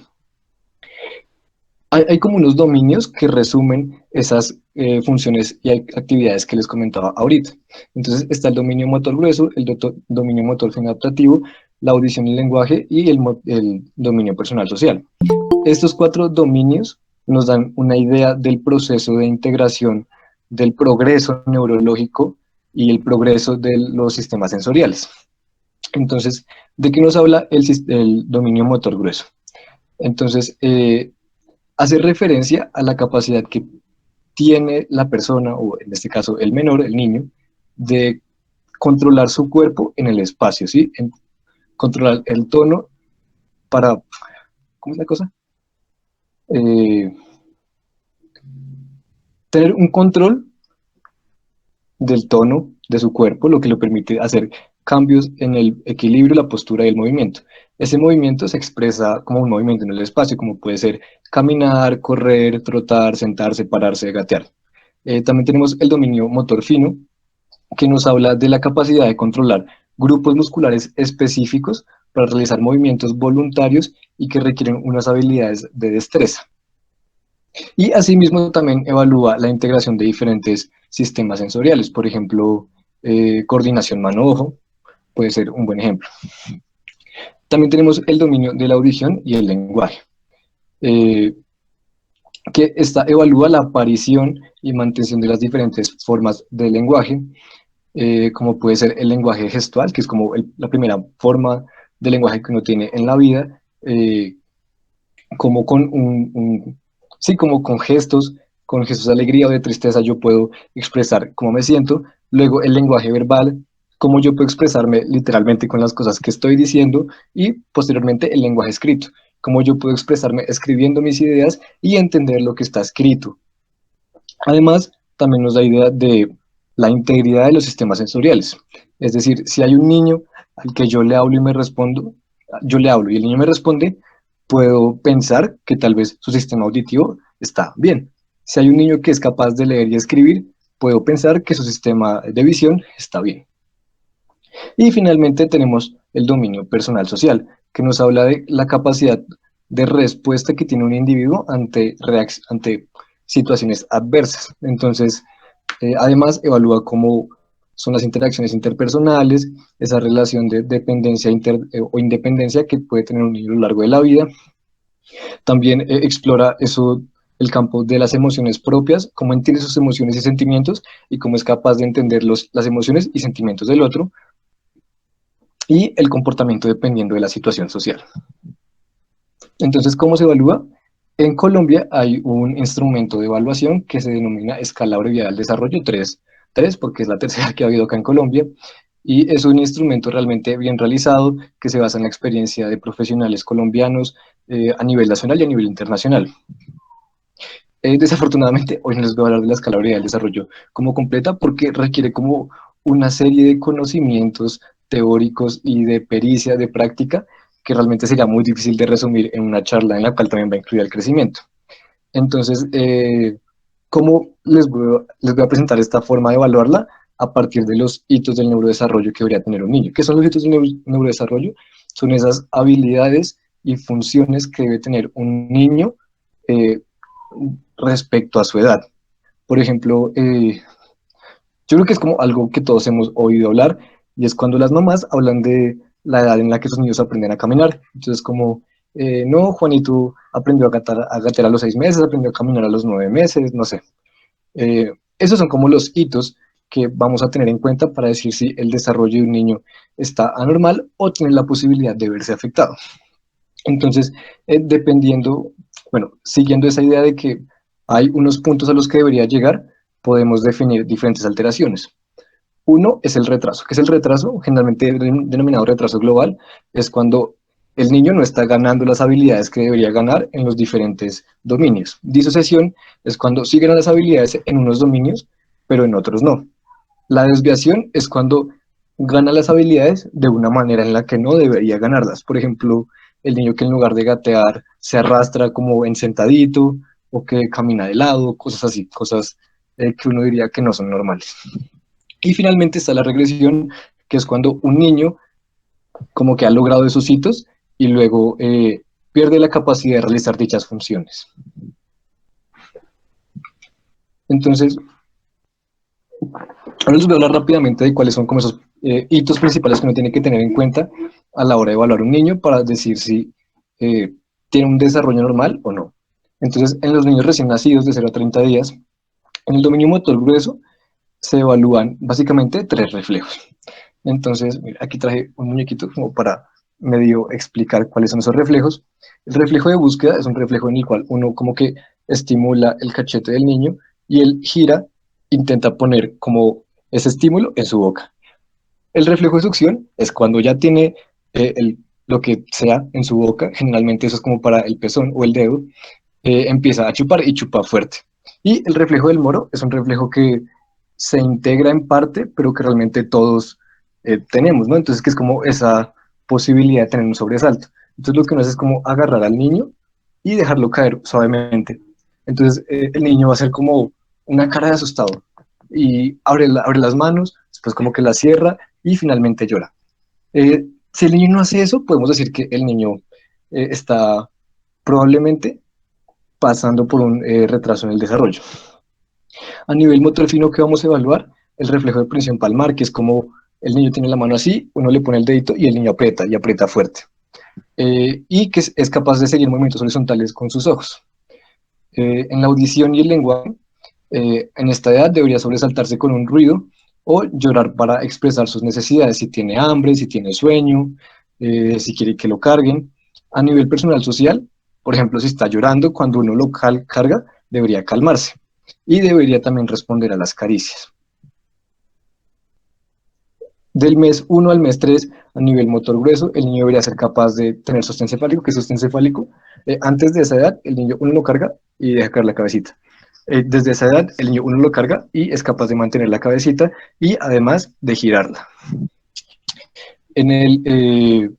Hay como unos dominios que resumen esas funciones y actividades que les comentaba ahorita. Entonces está el dominio motor grueso, el dominio motor fino adaptativo, la audición y el lenguaje y el dominio personal social. Estos cuatro dominios nos dan una idea del proceso de integración del progreso neurológico y el progreso de los sistemas sensoriales. Entonces, ¿de qué nos habla el dominio motor grueso? Entonces, hace referencia a la capacidad que tiene la persona, o en este caso el menor, el niño, de controlar su cuerpo en el espacio, ¿sí? Controlar el tono para, ¿cómo es la cosa? Eh, Tener un control del tono de su cuerpo, lo que le permite hacer cambios en el equilibrio, la postura y el movimiento. Ese movimiento se expresa como un movimiento en el espacio, como puede ser caminar, correr, trotar, sentarse, pararse, gatear. También tenemos el dominio motor fino, que nos habla de la capacidad de controlar grupos musculares específicos para realizar movimientos voluntarios y que requieren unas habilidades de destreza. Y asimismo también evalúa la integración de diferentes sistemas sensoriales, por ejemplo, coordinación mano-ojo, puede ser un buen ejemplo. También tenemos el dominio de la audición y el lenguaje, eh, que evalúa la aparición y mantención de las diferentes formas del lenguaje, como puede ser el lenguaje gestual, que es como la primera forma de lenguaje que uno tiene en la vida, como con sí, como con gestos de alegría o de tristeza yo puedo expresar cómo me siento. Luego el lenguaje verbal, cómo yo puedo expresarme literalmente con las cosas que estoy diciendo. Y posteriormente el lenguaje escrito, cómo yo puedo expresarme escribiendo mis ideas y entender lo que está escrito. Además, también nos da idea de la integridad de los sistemas sensoriales. Es decir, si hay un niño al que yo le hablo y me respondo, yo le hablo y el niño me responde, puedo pensar que tal vez su sistema auditivo está bien. Si hay un niño que es capaz de leer y escribir, puedo pensar que su sistema de visión está bien. Y finalmente tenemos el dominio personal social, que nos habla de la capacidad de respuesta que tiene un individuo ante situaciones adversas. Entonces, además, evalúa cómo son las interacciones interpersonales, esa relación de dependencia o independencia que puede tener un niño a lo largo de la vida. También explora el campo de las emociones propias, cómo entiende sus emociones y sentimientos y cómo es capaz de entender las emociones y sentimientos del otro, y el comportamiento dependiendo de la situación social. Entonces, ¿cómo se evalúa? En Colombia hay un instrumento de evaluación que se denomina Escala Abreviada del Desarrollo 3 porque es la tercera que ha habido acá en Colombia, y es un instrumento realmente bien realizado que se basa en la experiencia de profesionales colombianos a nivel nacional y a nivel internacional. Desafortunadamente, hoy no les voy a hablar de la Escala Abreviada del Desarrollo como completa porque requiere como una serie de conocimientos teóricos y de pericia, de práctica, que realmente sería muy difícil de resumir en una charla en la cual también va a incluir el crecimiento. Entonces, ¿cómo les voy a presentar esta forma de evaluarla? A partir de los hitos del neurodesarrollo que debería tener un niño. ¿Qué son los hitos del neurodesarrollo? Son esas habilidades y funciones que debe tener un niño eh, respecto a su edad. Por ejemplo, yo creo que es como algo que todos hemos oído hablar, y es cuando las mamás hablan de la edad en la que sus niños aprenden a caminar. Entonces, como, no, Juanito aprendió a gatear a los 6 meses, aprendió a caminar a los 9 meses, no sé. Esos son como los hitos que vamos a tener en cuenta para decir si el desarrollo de un niño está anormal o tiene la posibilidad de verse afectado. Entonces, dependiendo, bueno, siguiendo esa idea de que hay unos puntos a los que debería llegar, podemos definir diferentes alteraciones. Uno es el retraso. ¿Qué es el retraso? Generalmente denominado retraso global, es cuando el niño no está ganando las habilidades que debería ganar en los diferentes dominios. Disociación es cuando sí gana las habilidades en unos dominios, pero en otros no. La desviación es cuando gana las habilidades de una manera en la que no debería ganarlas. Por ejemplo, el niño que en lugar de gatear se arrastra como en sentadito o que camina de lado, cosas así, cosas que uno diría que no son normales. Y finalmente está la regresión, que es cuando un niño como que ha logrado esos hitos y luego pierde la capacidad de realizar dichas funciones. Entonces, ahora les voy a hablar rápidamente de cuáles son como esos hitos principales que uno tiene que tener en cuenta a la hora de evaluar un niño para decir si tiene un desarrollo normal o no. Entonces, en los niños recién nacidos de 0 a 30 días, en el dominio motor grueso se evalúan básicamente 3 reflejos. Entonces, mira, aquí traje un muñequito como para medio explicar cuáles son esos reflejos. El reflejo de búsqueda es un reflejo en el cual uno como que estimula el cachete del niño y él gira, intenta poner como ese estímulo en su boca. El reflejo de succión es cuando ya tiene lo que sea en su boca, generalmente eso es como para el pezón o el dedo, empieza a chupar y chupa fuerte. Y el reflejo del moro es un reflejo que se integra en parte, pero que realmente todos tenemos, ¿no? Entonces, que es como esa posibilidad de tener un sobresalto. Entonces, lo que uno hace es como agarrar al niño y dejarlo caer suavemente. Entonces, el niño va a hacer como una cara de asustado y abre las manos, después como que la cierra y finalmente llora. Si el niño no hace eso, podemos decir que el niño está probablemente pasando por un retraso en el desarrollo. A nivel motor fino, ¿qué vamos a evaluar? El reflejo de presión palmar, que es como el niño tiene la mano así, uno le pone el dedito y el niño aprieta y aprieta fuerte. Y que es capaz de seguir movimientos horizontales con sus ojos. En la audición y el lenguaje, en esta edad debería sobresaltarse con un ruido o llorar para expresar sus necesidades, si tiene hambre, si tiene sueño, si quiere que lo carguen. A nivel personal social, por ejemplo, si está llorando, cuando uno lo carga, debería calmarse y debería también responder a las caricias. Del mes 1 al mes 3, a nivel motor grueso, el niño debería ser capaz de tener sostén cefálico. ¿Qué es sostén cefálico? Antes de esa edad, el niño uno lo carga y deja caer la cabecita. Desde esa edad, el niño uno lo carga y es capaz de mantener la cabecita y además de girarla. En el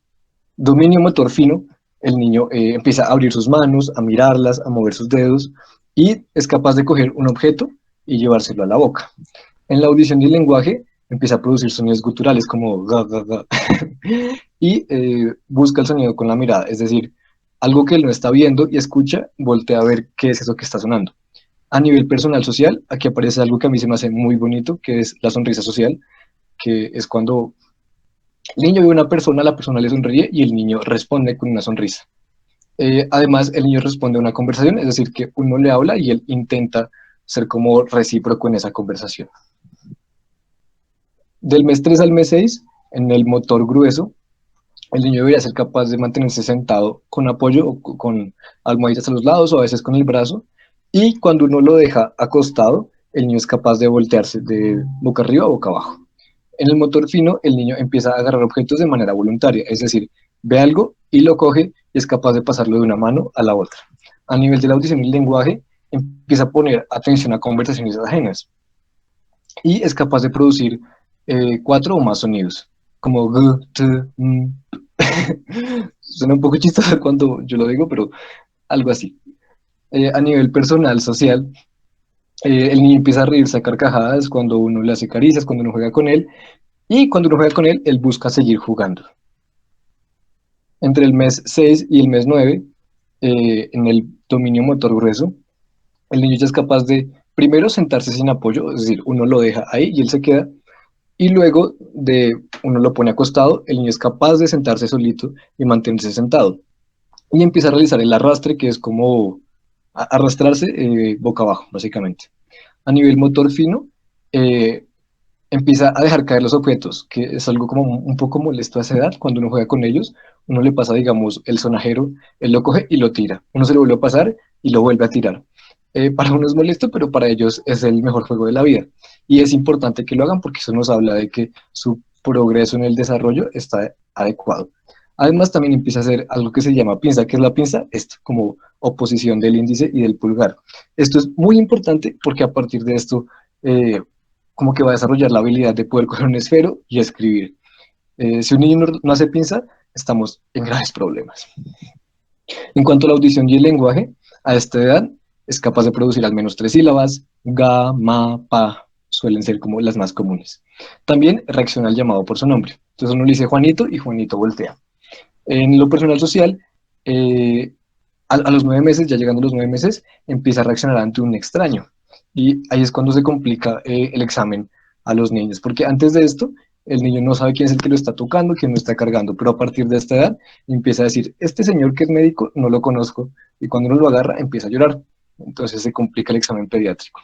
dominio motor fino, el niño empieza a abrir sus manos, a mirarlas, a mover sus dedos y es capaz de coger un objeto y llevárselo a la boca. En la audición y el lenguaje empieza a producir sonidos guturales como ga, ga, ga, y busca el sonido con la mirada, es decir, algo que él no está viendo y escucha, voltea a ver qué es eso que está sonando. A nivel personal social, aquí aparece algo que a mí se me hace muy bonito, que es la sonrisa social, que es cuando el niño ve a una persona, la persona le sonríe y el niño responde con una sonrisa. Además, el niño responde a una conversación, es decir, que uno le habla y él intenta ser como recíproco en esa conversación. Del mes 3 al mes 6, en el motor grueso, el niño debería ser capaz de mantenerse sentado con apoyo o con almohadillas a los lados o a veces con el brazo. Y cuando uno lo deja acostado, el niño es capaz de voltearse de boca arriba o boca abajo. En el motor fino, el niño empieza a agarrar objetos de manera voluntaria, es decir, ve algo y lo coge y es capaz de pasarlo de una mano a la otra. A nivel de la audición y el lenguaje, empieza a poner atención a conversaciones ajenas y es capaz de producir 4 o más sonidos, como g, t, m. Suena un poco chistoso cuando yo lo digo, pero algo así. A nivel personal, social, el niño empieza a reírse a carcajadas cuando uno le hace caricias, cuando uno juega con él, y cuando uno juega con él, él busca seguir jugando. Entre el mes 6 y el mes 9, en el dominio motor grueso, el niño ya es capaz de, primero, sentarse sin apoyo, es decir, uno lo deja ahí y él se queda, y luego de uno lo pone acostado, el niño es capaz de sentarse solito y mantenerse sentado. Y empieza a realizar el arrastre, que es como arrastrarse boca abajo, básicamente. A nivel motor fino, eh, empieza a dejar caer los objetos, que es algo como un poco molesto a esa edad. Cuando uno juega con ellos, uno le pasa, digamos, el sonajero, él lo coge y lo tira. Uno se lo vuelve a pasar y lo vuelve a tirar. Para uno es molesto, pero para ellos es el mejor juego de la vida. Y es importante que lo hagan porque eso nos habla de que su progreso en el desarrollo está adecuado. Además, también empieza a hacer algo que se llama pinza. ¿Qué es la pinza? Esto, como oposición del índice y del pulgar. Esto es muy importante porque a partir de esto, como que va a desarrollar la habilidad de poder coger un esfero y escribir. Si un niño no hace pinza, estamos en graves problemas. En cuanto a la audición y el lenguaje, a esta edad es capaz de producir al menos 3 sílabas, ga, ma, pa, suelen ser como las más comunes. También reacciona al llamado por su nombre. Entonces uno le dice Juanito y Juanito voltea. En lo personal social, a los 9 meses, ya llegando a los 9 meses, empieza a reaccionar ante un extraño. Y ahí es cuando se complica el examen a los niños, porque antes de esto, el niño no sabe quién es el que lo está tocando, quién lo está cargando, pero a partir de esta edad empieza a decir, este señor que es médico no lo conozco, y cuando uno lo agarra empieza a llorar. Entonces se complica el examen pediátrico.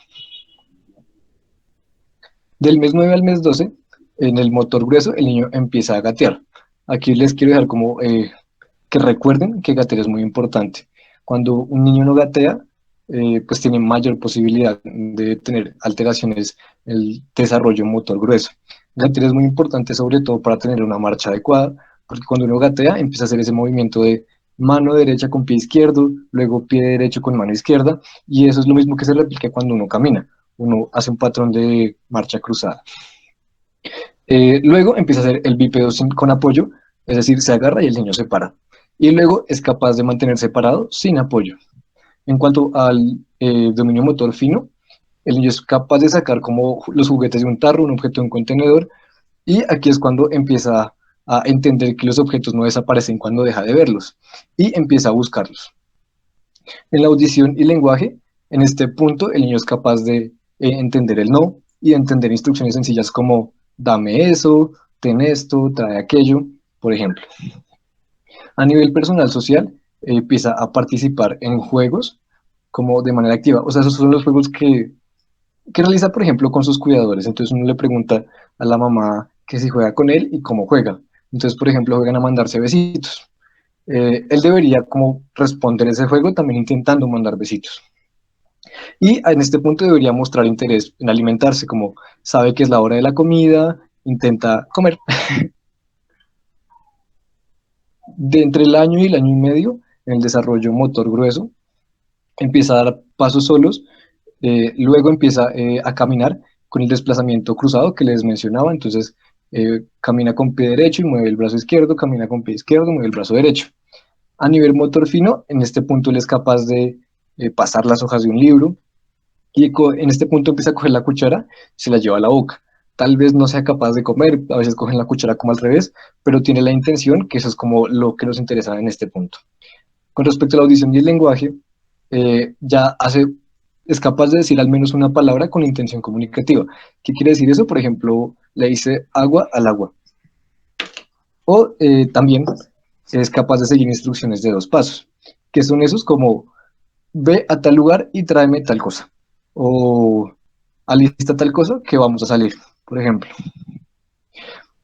Del mes 9 al mes 12, en el motor grueso, el niño empieza a gatear. Aquí les quiero dejar como que recuerden que gatear es muy importante. Cuando un niño no gatea, pues tiene mayor posibilidad de tener alteraciones en el desarrollo motor grueso. Gatear es muy importante sobre todo para tener una marcha adecuada, porque cuando uno gatea empieza a hacer ese movimiento de mano derecha con pie izquierdo, luego pie derecho con mano izquierda, y eso es lo mismo que se replica cuando uno camina. Uno hace un patrón de marcha cruzada. Luego empieza a hacer el bípedo con apoyo, es decir, se agarra y el niño se para. Y luego es capaz de mantenerse parado sin apoyo. En cuanto al dominio motor fino, el niño es capaz de sacar como los juguetes de un tarro, un objeto de un contenedor, y aquí es cuando empieza a entender que los objetos no desaparecen cuando deja de verlos, y empieza a buscarlos. En la audición y lenguaje, en este punto el niño es capaz de entender el no y de entender instrucciones sencillas como dame eso, ten esto, trae aquello, por ejemplo. A nivel personal social, empieza a participar en juegos como de manera activa. O sea, esos son los juegos que realiza, por ejemplo, con sus cuidadores. Entonces uno le pregunta a la mamá que si juega con él y cómo juega. Entonces, por ejemplo, juegan a mandarse besitos. Él debería como responder ese juego también intentando mandar besitos. Y en este punto debería mostrar interés en alimentarse, como sabe que es la hora de la comida, intenta comer. De entre el año y el año y medio, en el desarrollo motor grueso, empieza a dar pasos solos, Luego empieza a caminar con el desplazamiento cruzado que les mencionaba, entonces camina con pie derecho y mueve el brazo izquierdo, camina con pie izquierdo, mueve el brazo derecho. A nivel motor fino, en este punto él es capaz de pasar las hojas de un libro y en este punto empieza a coger la cuchara y se la lleva a la boca. Tal vez no sea capaz de comer, a veces cogen la cuchara como al revés, pero tiene la intención, que eso es como lo que nos interesa en este punto. Con respecto a la audición y el lenguaje, es capaz de decir al menos una palabra con intención comunicativa. ¿Qué quiere decir eso? Por ejemplo, le dice agua al agua. O también es capaz de seguir instrucciones de 2 pasos, que son esos como ve a tal lugar y tráeme tal cosa. O alista tal cosa que vamos a salir, por ejemplo.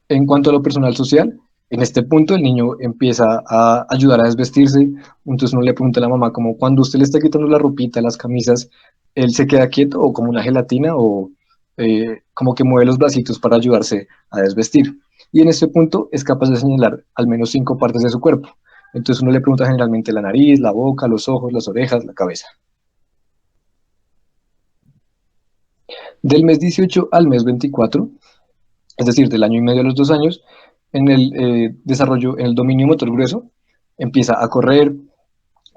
En cuanto a lo personal social, en este punto el niño empieza a ayudar a desvestirse, entonces uno le pregunta a la mamá como cuando usted le está quitando la ropita, las camisas, él se queda quieto o como una gelatina o como que mueve los bracitos para ayudarse a desvestir. Y en este punto es capaz de señalar al menos 5 partes de su cuerpo. Entonces uno le pregunta generalmente la nariz, la boca, los ojos, las orejas, la cabeza. Del mes 18 al mes 24, es decir, del año y medio a los 2 años, en el desarrollo, en el dominio motor grueso, empieza a correr,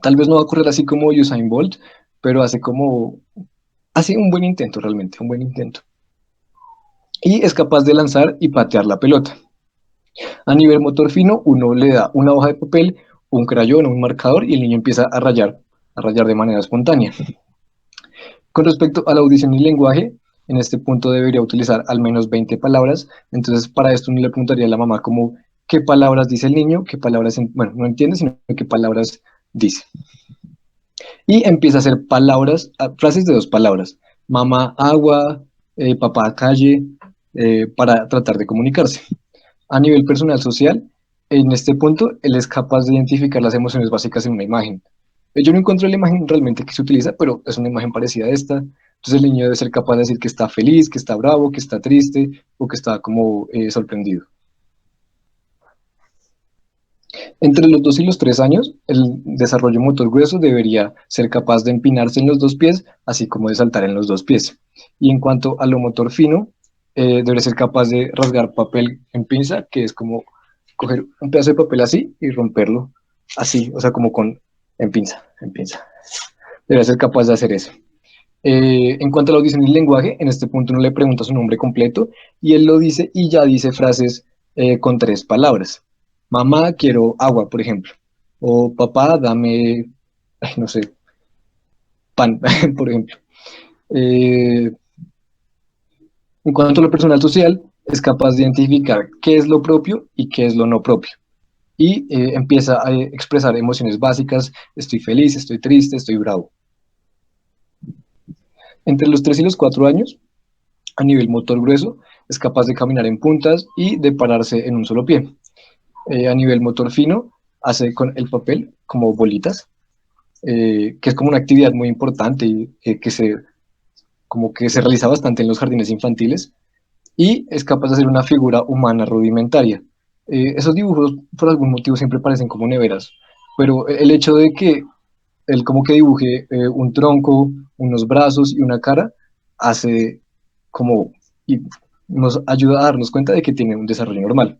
tal vez no va a correr así como Usain Bolt, pero hace un buen intento realmente, un buen intento. Y es capaz de lanzar y patear la pelota. A nivel motor fino, uno le da una hoja de papel, un crayón o un marcador y el niño empieza a rayar de manera espontánea. Con respecto a la audición y lenguaje, en este punto debería utilizar al menos 20 palabras. Entonces, para esto uno le preguntaría a la mamá como qué palabras dice el niño, qué palabras, bueno, no entiende, sino qué palabras dice. Y empieza a hacer palabras, frases de 2 palabras. Mamá, agua, papá, calle, para tratar de comunicarse. A nivel personal social, en este punto, él es capaz de identificar las emociones básicas en una imagen. Yo no encuentro la imagen realmente que se utiliza, pero es una imagen parecida a esta. Entonces el niño debe ser capaz de decir que está feliz, que está bravo, que está triste o que está como sorprendido. Entre los 2 y los 3 años, el desarrollo motor grueso debería ser capaz de empinarse en los 2 pies, así como de saltar en los 2 pies. Y en cuanto a lo motor fino, debería ser capaz de rasgar papel en pinza, que es como coger un pedazo de papel así y romperlo así, o sea, como en pinza, en pinza. Debería ser capaz de hacer eso. En cuanto a la audición y el lenguaje, en este punto uno le pregunta su nombre completo y él lo dice y ya dice frases con 3 palabras. Mamá, quiero agua, por ejemplo. O papá, dame, ay, no sé, pan, por ejemplo. Eh, en cuanto a lo personal social, es capaz de identificar qué es lo propio y qué es lo no propio. Y empieza a expresar emociones básicas, estoy feliz, estoy triste, estoy bravo. Entre los 3 y los 4 años, a nivel motor grueso, es capaz de caminar en puntas y de pararse en un solo pie. A nivel motor fino, hace con el papel como bolitas, que es como una actividad muy importante y como que se realiza bastante en los jardines infantiles, y es capaz de hacer una figura humana rudimentaria. Esos dibujos, por algún motivo, siempre parecen como neveras, pero el hecho de que él como que dibuje un tronco, unos brazos y una cara, hace como, y nos ayuda a darnos cuenta de que tiene un desarrollo normal.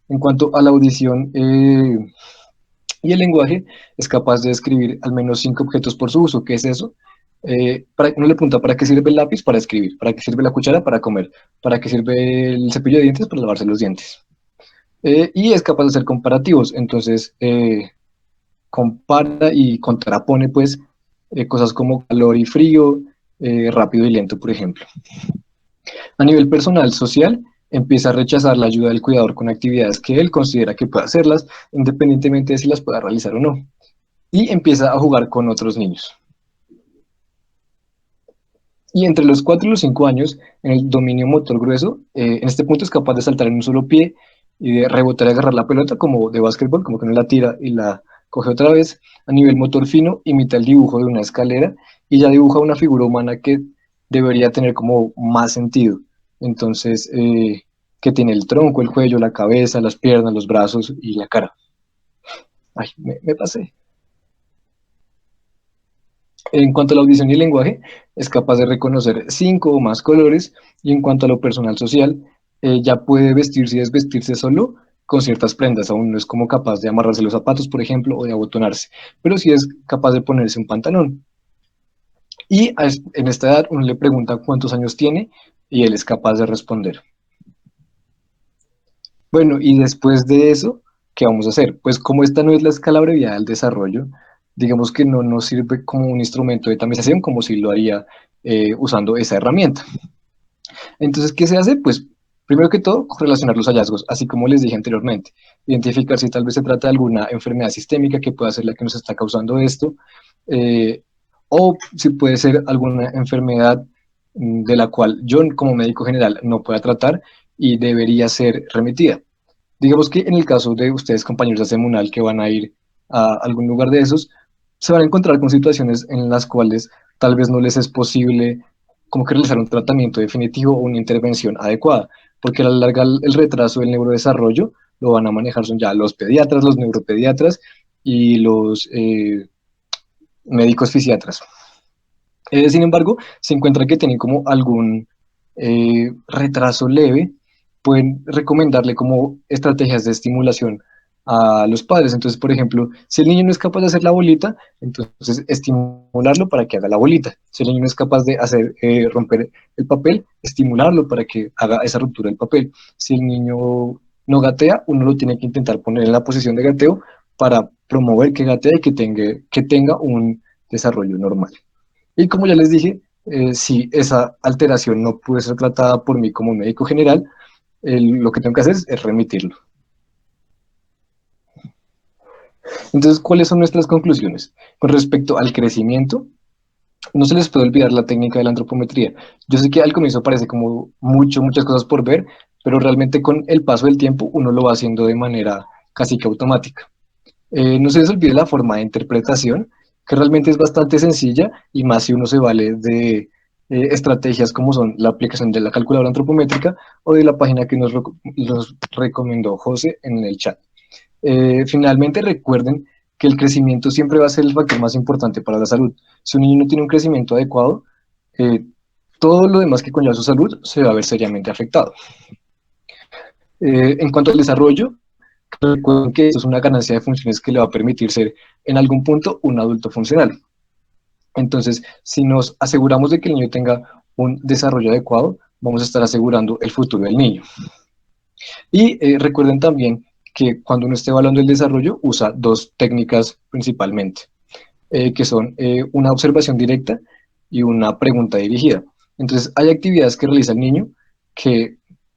En cuanto a la audición y el lenguaje, es capaz de describir al menos 5 objetos por su uso. ¿Qué es eso? Uno le pregunta, ¿para qué sirve el lápiz? Para escribir. ¿Para qué sirve la cuchara? Para comer. ¿Para qué sirve el cepillo de dientes? Para lavarse los dientes. Y es capaz de hacer comparativos. Entonces, compara y contrapone, pues, cosas como calor y frío, rápido y lento, por ejemplo. A nivel personal, social, empieza a rechazar la ayuda del cuidador con actividades que él considera que puede hacerlas, independientemente de si las pueda realizar o no. Y empieza a jugar con otros niños. Y entre los 4 y los 5 años, en el dominio motor grueso, en este punto es capaz de saltar en un solo pie y de rebotar y agarrar la pelota como de básquetbol, como que uno la tira y la coge otra vez. A nivel motor fino, imita el dibujo de una escalera y ya dibuja una figura humana que debería tener como más sentido. Entonces, que tiene el tronco, el cuello, la cabeza, las piernas, los brazos y la cara. Ay, me pasé. En cuanto a la audición y el lenguaje, es capaz de reconocer 5 o más colores, y en cuanto a lo personal social, ya puede vestirse y desvestirse solo con ciertas prendas. Aún no es como capaz de amarrarse los zapatos, por ejemplo, o de abotonarse, pero sí es capaz de ponerse un pantalón. Y en esta edad uno le pregunta cuántos años tiene y él es capaz de responder. Bueno, y después de eso, ¿qué vamos a hacer? Pues como esta no es la escala abreviada del desarrollo, digamos que no nos sirve como un instrumento de tamización como si lo haría usando esa herramienta. Entonces, ¿qué se hace? Pues primero que todo, relacionar los hallazgos, así como les dije anteriormente, identificar si tal vez se trata de alguna enfermedad sistémica que pueda ser la que nos está causando esto, eh, o si puede ser alguna enfermedad de la cual yo como médico general no pueda tratar y debería ser remitida. Digamos que en el caso de ustedes, compañeros de Semunal, que van a ir a algún lugar de esos, se van a encontrar con situaciones en las cuales tal vez no les es posible como que realizar un tratamiento definitivo o una intervención adecuada, porque a la larga el retraso del neurodesarrollo lo van a manejar son ya los pediatras, los neuropediatras y los médicos fisiatras. Sin embargo, se encuentra que tienen como algún retraso leve, pueden recomendarle como estrategias de estimulación a los padres. Entonces, por ejemplo, si el niño no es capaz de hacer la bolita, entonces estimularlo para que haga la bolita. Si el niño no es capaz de hacer romper el papel, estimularlo para que haga esa ruptura del papel. Si el niño no gatea, uno lo tiene que intentar poner en la posición de gateo para promover que gatee y que tenga un desarrollo normal. Y como ya les dije, si esa alteración no puede ser tratada por mí como médico general, lo que tengo que hacer es remitirlo. Entonces, ¿cuáles son nuestras conclusiones? Con respecto al crecimiento, no se les puede olvidar la técnica de la antropometría. Yo sé que al comienzo parece como muchas cosas por ver, pero realmente con el paso del tiempo uno lo va haciendo de manera casi que automática. No se les olvide la forma de interpretación, que realmente es bastante sencilla y más si uno se vale de estrategias como son la aplicación de la calculadora antropométrica o de la página que nos recomendó José en el chat. Finalmente, recuerden que el crecimiento siempre va a ser el factor más importante para la salud. Si un niño no tiene un crecimiento adecuado, eh, todo lo demás que conlleva su salud se va a ver seriamente afectado. En cuanto al desarrollo, recuerden que esto es una ganancia de funciones que le va a permitir ser en algún punto un adulto funcional. Entonces, si nos aseguramos de que el niño tenga un desarrollo adecuado, vamos a estar asegurando el futuro del niño. Y recuerden también que cuando uno esté evaluando el desarrollo, usa dos técnicas principalmente, que son una observación directa y una pregunta dirigida. Entonces, hay actividades que realiza el niño que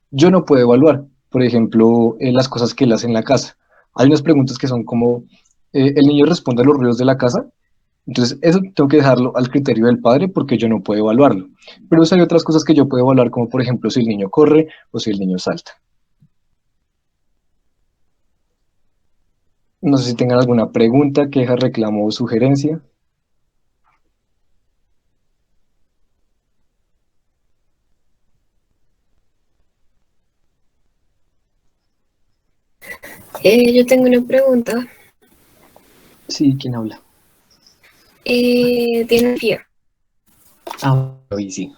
yo no puedo evaluar. Por ejemplo, las cosas que él hace en la casa. Hay unas preguntas que son como, el niño responde a los ruidos de la casa. Entonces, eso tengo que dejarlo al criterio del padre porque yo no puedo evaluarlo. Pero hay otras cosas que yo puedo evaluar, como por ejemplo si el niño corre o si el niño salta. No sé si tengan alguna pregunta, queja, reclamo o sugerencia. Yo tengo una pregunta. Sí, ¿quién habla? Tiene fiebre. Hoy sí.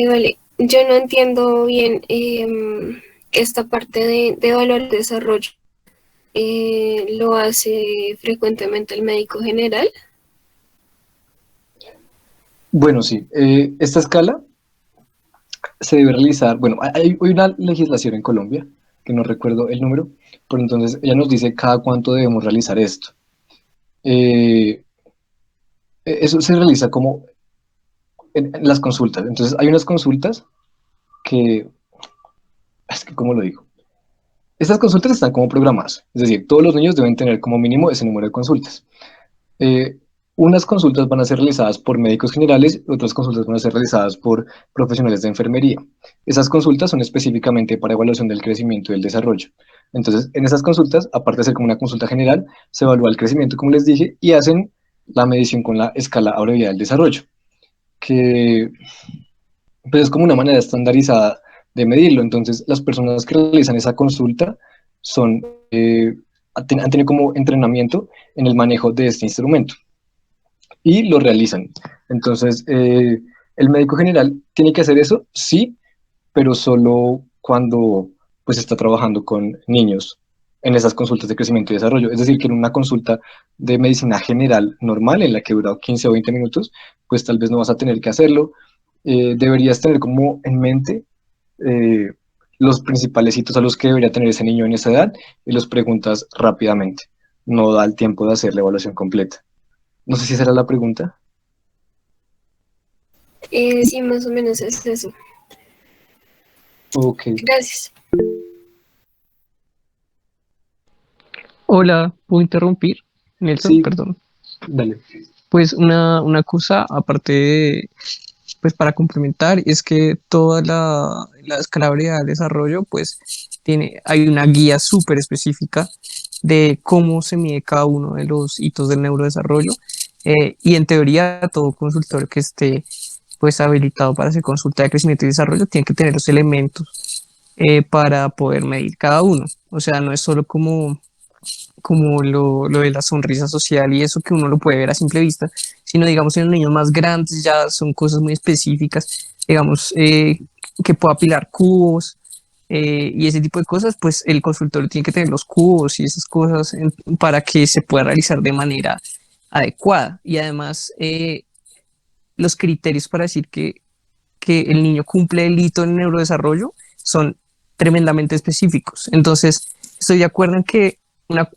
Vale, yo no entiendo bien esta parte de evaluar el desarrollo. ¿Lo hace frecuentemente el médico general? Bueno, sí. Esta escala se debe realizar, bueno, hay una legislación en Colombia, que no recuerdo el número, pero entonces ella nos dice cada cuánto debemos realizar esto. Eh, Eso se realiza como en las consultas. Entonces hay unas consultas que, es que, ¿cómo lo digo? Estas consultas están como programadas, es decir, todos los niños deben tener como mínimo ese número de consultas. Eh, unas consultas van a ser realizadas por médicos generales, otras consultas van a ser realizadas por profesionales de enfermería. Esas consultas son específicamente para evaluación del crecimiento y del desarrollo. Entonces, en esas consultas, aparte de ser como una consulta general, se evalúa el crecimiento, como les dije, y hacen la medición con la escala abreviada del desarrollo, que pues, es como una manera estandarizada de medirlo. Entonces, las personas que realizan esa consulta son, han tenido como entrenamiento en el manejo de este instrumento. y lo realizan. Entonces, el médico general tiene que hacer eso, sí, pero solo cuando pues está trabajando con niños en esas consultas de crecimiento y desarrollo. Es decir, que en una consulta de medicina general normal, en la que dura 15 o 20 minutos, pues tal vez no vas a tener que hacerlo. Deberías tener como en mente eh, los principales hitos a los que debería tener ese niño en esa edad y los preguntas rápidamente. No da el tiempo de hacer la evaluación completa. No sé si esa era la pregunta. Sí, más o menos es eso. Ok, Gracias. Hola, ¿puedo interrumpir? Nelson, sí, perdón. dale. Pues una cosa, aparte de, pues para complementar, es que toda la escalabilidad del desarrollo, pues hay una guía súper específica de cómo se mide cada uno de los hitos del neurodesarrollo. Y en teoría, todo consultor que esté pues habilitado para hacer consulta de crecimiento y desarrollo tiene que tener los elementos para poder medir cada uno. O sea, no es solo como lo de la sonrisa social y eso que uno lo puede ver a simple vista, sino digamos en los niños más grandes ya son cosas muy específicas, digamos que pueda apilar cubos y ese tipo de cosas, pues el consultorio tiene que tener los cubos y esas cosas para que se pueda realizar de manera adecuada y además los criterios para decir que el niño cumple el hito en neurodesarrollo son tremendamente específicos. Entonces, estoy de acuerdo en que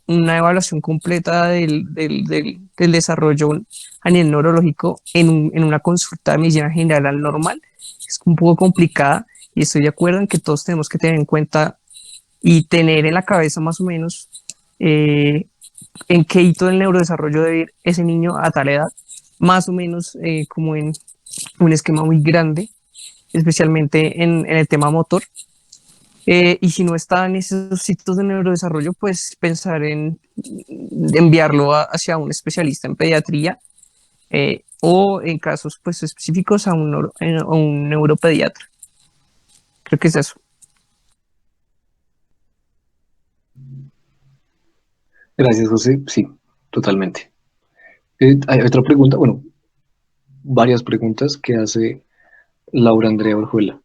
una evaluación completa del desarrollo a nivel neurológico en una consulta de medicina general normal es un poco complicada y estoy de acuerdo en que todos tenemos que tener en cuenta y tener en la cabeza más o menos eh, en qué hito del neurodesarrollo debe ir ese niño a tal edad, más o menos como en un esquema muy grande especialmente en el tema motor. Y si no está en esos sitios de neurodesarrollo, pues pensar en enviarlo hacia un especialista en pediatría o en casos pues específicos a un neuropediatra. Creo que es eso. Gracias, José. Sí, totalmente. Hay otra pregunta, bueno, varias preguntas que hace Laura Andrea Orjuela.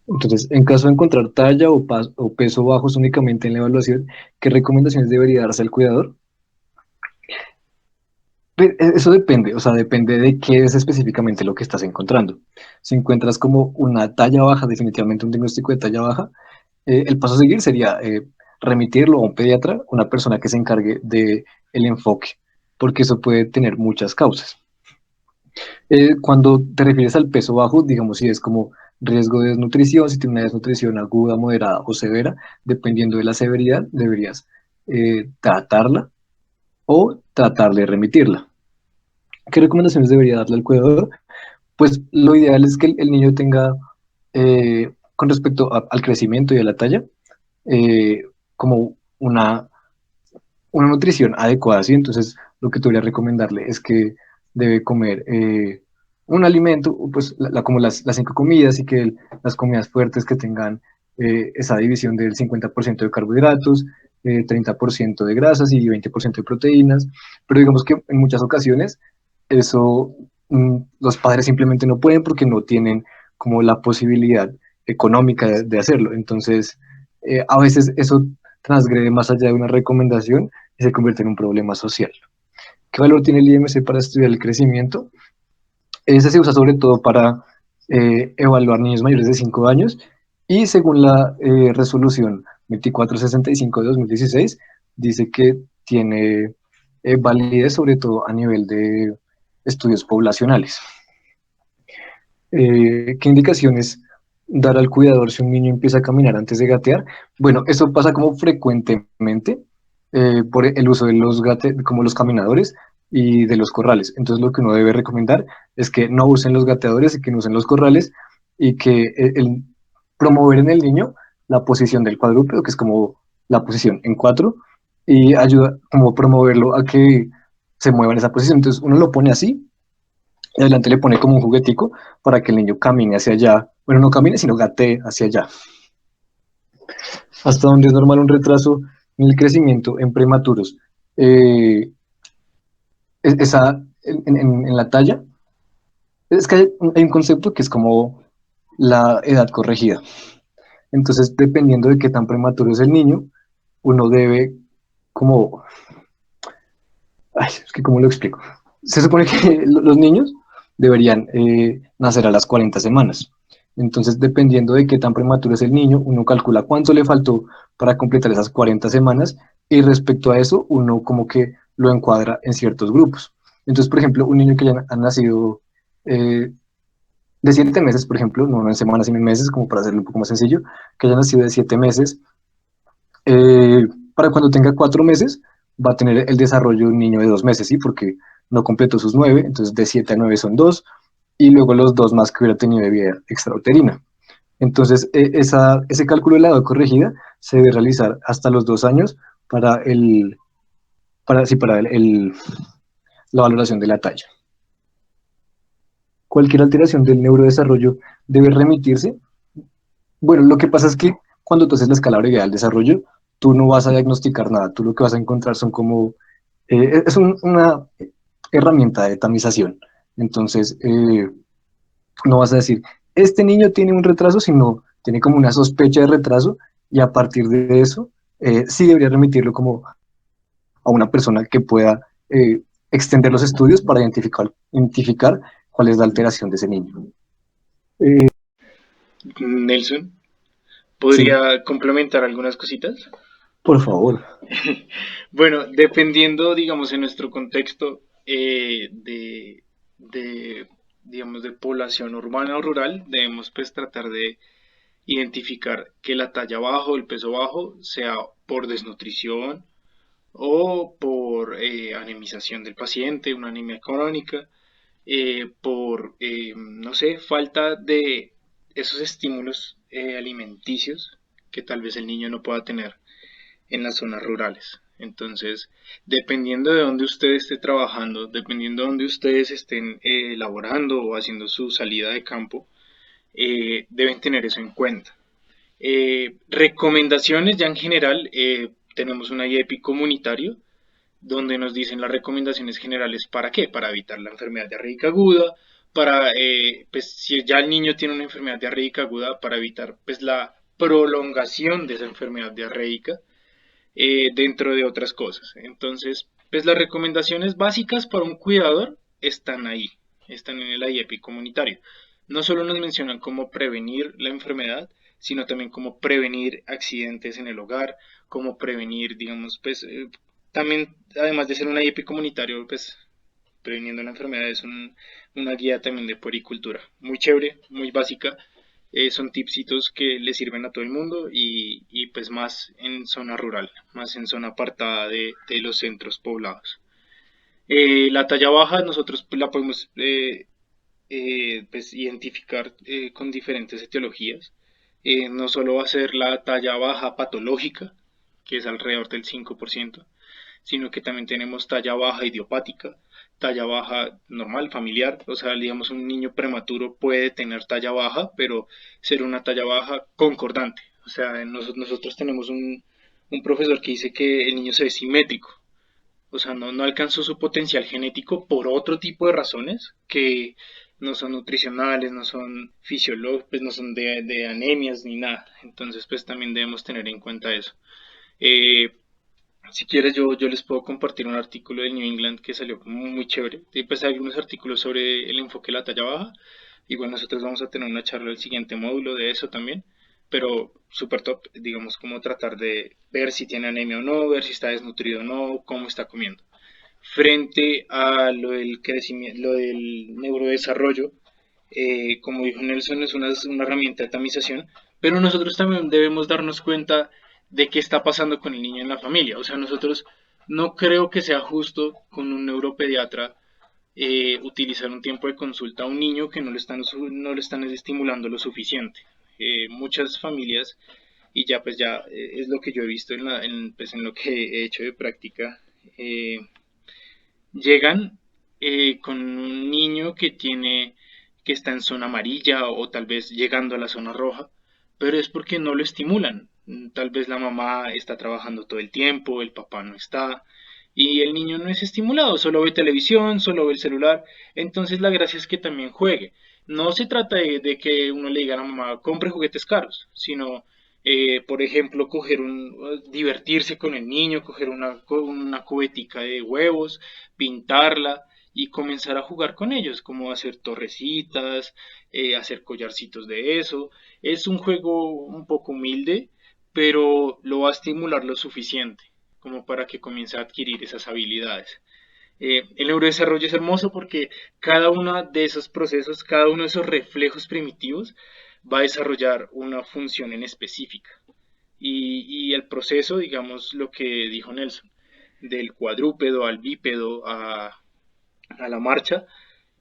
Entonces, en caso de encontrar talla o peso bajos únicamente en la evaluación, ¿qué recomendaciones debería darse al cuidador? Eso depende, o sea, depende de qué es específicamente lo que estás encontrando. Si encuentras como una talla baja, definitivamente un diagnóstico de talla baja, el paso a seguir sería remitirlo a un pediatra, una persona que se encargue del enfoque, porque eso puede tener muchas causas. Cuando te refieres al peso bajo, digamos si es como riesgo de desnutrición, si tiene una desnutrición aguda, moderada o severa, dependiendo de la severidad, deberías tratarla o tratar de remitirla. ¿Qué recomendaciones debería darle al cuidador? Pues lo ideal es que el niño tenga, con respecto al crecimiento y a la talla, eh, como una nutrición adecuada, ¿sí? Entonces, lo que te voy a recomendarle es que debe comer un alimento, pues como las 5 comidas y que las comidas fuertes que tengan esa división del 50% de carbohidratos, 30% de grasas y 20% de proteínas, pero digamos que en muchas ocasiones eso los padres simplemente no pueden porque no tienen como la posibilidad económica de hacerlo. Entonces, a veces eso transgrede más allá de una recomendación y se convierte en un problema social. ¿Qué valor tiene el IMC para estudiar el crecimiento? Ese se usa sobre todo para evaluar niños mayores de 5 años y según la resolución 2465 de 2016, dice que tiene validez sobre todo a nivel de estudios poblacionales. ¿Qué indicaciones dar al cuidador si un niño empieza a caminar antes de gatear? Bueno, eso pasa como frecuentemente por el uso de como los caminadores y de los corrales. Entonces lo que uno debe recomendar es que no usen los gateadores y que no usen los corrales y que promover en el niño la posición del cuadrúpedo, que es como la posición en cuatro, y ayuda como promoverlo a que se mueva en esa posición. Entonces uno lo pone así y adelante le pone como un juguetico para que el niño camine hacia allá. Bueno, no camine, sino gatee hacia allá. Hasta donde es normal un retraso en el crecimiento en prematuros. Esa en la talla, es que hay un concepto que es como la edad corregida. Entonces, dependiendo de qué tan prematuro es el niño, uno debe como, ay, es que ¿cómo lo explico? Se supone que los niños deberían nacer a las 40 semanas. Entonces, dependiendo de qué tan prematuro es el niño, uno calcula cuánto le faltó para completar esas 40 semanas y respecto a eso, uno como que lo encuadra en ciertos grupos. Entonces, por ejemplo, un niño que ya ha nacido eh, de 7 meses, por ejemplo, no en semanas, sino en meses, como para hacerlo un poco más sencillo, que haya nacido de 7 meses, para cuando tenga 4 meses va a tener el desarrollo de un niño de 2 meses, ¿sí? Porque no completó sus 9, entonces de 7 a 9 son 2, y luego los 2 más que hubiera tenido de vida extrauterina. Entonces, ese cálculo de la edad corregida se debe realizar hasta los 2 años para, sí, para la valoración de la talla. Cualquier alteración del neurodesarrollo debe remitirse. Bueno, lo que pasa es que cuando tú haces la escala breve del desarrollo, tú no vas a diagnosticar nada, tú lo que vas a encontrar son como, una herramienta de tamización. Entonces, no vas a decir, este niño tiene un retraso, sino tiene como una sospecha de retraso y a partir de eso, sí debería remitirlo como a una persona que pueda extender los estudios para identificar cuál es la alteración de ese niño. Nelson, Sí, ¿podría complementar algunas cositas? por favor. Bueno, dependiendo, digamos, en nuestro contexto digamos, de población urbana o rural, debemos pues tratar de identificar que la talla baja o el peso bajo sea por desnutrición o por anemización del paciente, una anemia crónica, por, no sé, falta de esos estímulos alimenticios que tal vez el niño no pueda tener en las zonas rurales. Entonces, dependiendo de dónde usted esté trabajando, dependiendo de dónde ustedes estén laborando o haciendo su salida de campo, deben tener eso en cuenta. Recomendaciones ya en general, tenemos una IEPI comunitario donde nos dicen las recomendaciones generales para qué, para evitar la enfermedad diarreica aguda, para, pues si ya el niño tiene una enfermedad diarreica aguda, para evitar pues la prolongación de esa enfermedad diarreica, dentro de otras cosas. Entonces, pues las recomendaciones básicas para un cuidador están ahí, están en el IEPI comunitario. No solo nos mencionan cómo prevenir la enfermedad, sino también cómo prevenir accidentes en el hogar, cómo prevenir, digamos, pues también, además de ser un IEPI comunitario, pues previniendo la enfermedad es una guía también de puericultura. Muy chévere, muy básica, son tipsitos que le sirven a todo el mundo y pues más en zona rural, más en zona apartada de los centros poblados. La talla baja nosotros pues, la podemos pues, identificar con diferentes etiologías. No solo va a ser la talla baja patológica, que es alrededor del 5%, sino que también tenemos talla baja idiopática, talla baja normal, familiar, o sea, digamos un niño prematuro puede tener talla baja, pero ser una talla baja concordante, o sea, nosotros tenemos un profesor que dice que el niño se ve simétrico, o sea, no alcanzó su potencial genético por otro tipo de razones que no son nutricionales, no son fisiológicas, pues no son de anemias ni nada, entonces pues también debemos tener en cuenta eso. Eh, si quieres, yo les puedo compartir un artículo del New England que salió muy, muy chévere. Y pues hay algunos artículos sobre el enfoque de la talla baja. Igual nosotros vamos a tener una charla el siguiente módulo de eso también. Pero súper top, digamos, como tratar de ver si tiene anemia o no, ver si está desnutrido o no, cómo está comiendo. Frente a lo del crecimiento, lo del neurodesarrollo, como dijo Nelson, es una herramienta de tamización, pero nosotros también debemos darnos cuenta de qué está pasando con el niño en la familia. O sea, nosotros no creo que sea justo con un neuropediatra utilizar un tiempo de consulta a un niño que no le están estimulando lo suficiente. Muchas familias, y ya pues ya es lo que yo he visto pues, en lo que he hecho de práctica, llegan con un niño que está en zona amarilla o tal vez llegando a la zona roja, pero es porque no lo estimulan. Tal vez la mamá está trabajando todo el tiempo, el papá no está, y el niño no es estimulado, solo ve televisión, solo ve el celular, entonces la gracia es que también juegue. No se trata de que uno le diga a la mamá, compre juguetes caros, sino, por ejemplo, divertirse con el niño, coger una cubetica de huevos, pintarla y comenzar a jugar con ellos, como hacer torrecitas, hacer collarcitos de eso. Es un juego un poco humilde, pero lo va a estimular lo suficiente como para que comience a adquirir esas habilidades. El neurodesarrollo es hermoso porque cada uno de esos procesos, cada uno de esos reflejos primitivos va a desarrollar una función en específica. Y el proceso, digamos lo que dijo Nelson, del cuadrúpedo al bípedo a la marcha,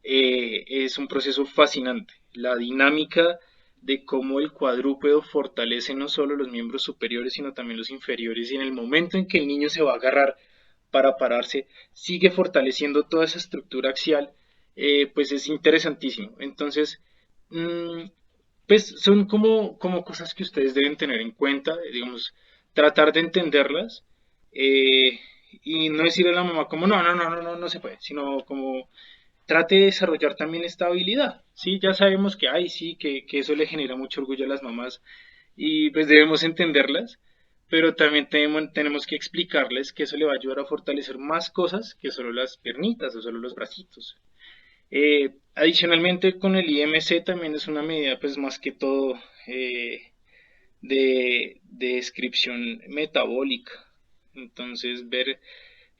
es un proceso fascinante. La dinámica de cómo el cuadrúpedo fortalece no solo los miembros superiores, sino también los inferiores, y en el momento en que el niño se va a agarrar para pararse, sigue fortaleciendo toda esa estructura axial, pues es interesantísimo. Entonces, mmm, pues son como cosas que ustedes deben tener en cuenta, digamos, tratar de entenderlas, eh, y no decirle a la mamá como no se puede, sino como trate de desarrollar también esta habilidad. Sí, ya sabemos que hay, sí, que eso le genera mucho orgullo a las mamás y pues debemos entenderlas, pero también tenemos que explicarles que eso le va a ayudar a fortalecer más cosas que solo las piernitas o solo los bracitos. Adicionalmente con el IMC también es una medida pues más que todo de descripción metabólica. Entonces ver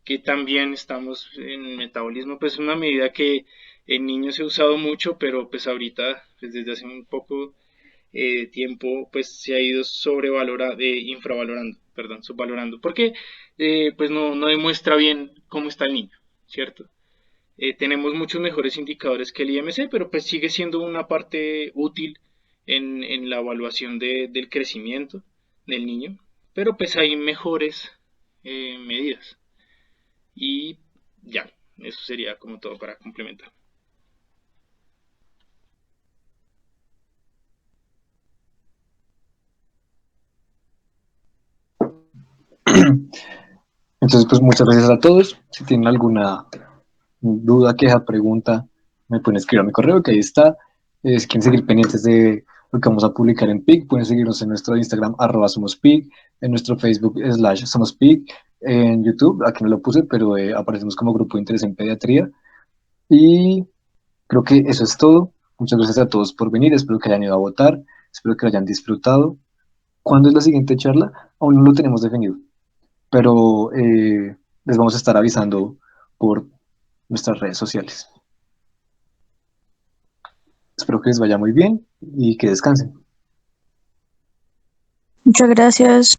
que también estamos en metabolismo, pues es una medida que en niños se ha usado mucho, pero pues ahorita, pues desde hace un poco tiempo, pues se ha ido infravalorando, perdón, subvalorando, porque pues no demuestra bien cómo está el niño, ¿cierto? Tenemos muchos mejores indicadores que el IMC, pero pues sigue siendo una parte útil en la evaluación del crecimiento del niño, pero pues hay mejores medidas. Y ya, eso sería como todo para complementar. Entonces, pues muchas gracias a todos. Si tienen alguna duda, queja, pregunta, me pueden escribir a mi correo, que ahí está. Si quieren seguir pendientes de lo que vamos a publicar en PIC, pueden seguirnos en nuestro Instagram, @somospic, en nuestro Facebook, /somospic, en YouTube, aquí no lo puse, pero aparecemos como Grupo de Interés en Pediatría. Y creo que eso es todo. Muchas gracias a todos por venir, espero que hayan ido a votar, espero que lo hayan disfrutado. ¿Cuándo es la siguiente charla? Aún no lo tenemos definido, pero les vamos a estar avisando por nuestras redes sociales. Espero que les vaya muy bien y que descansen. Muchas gracias.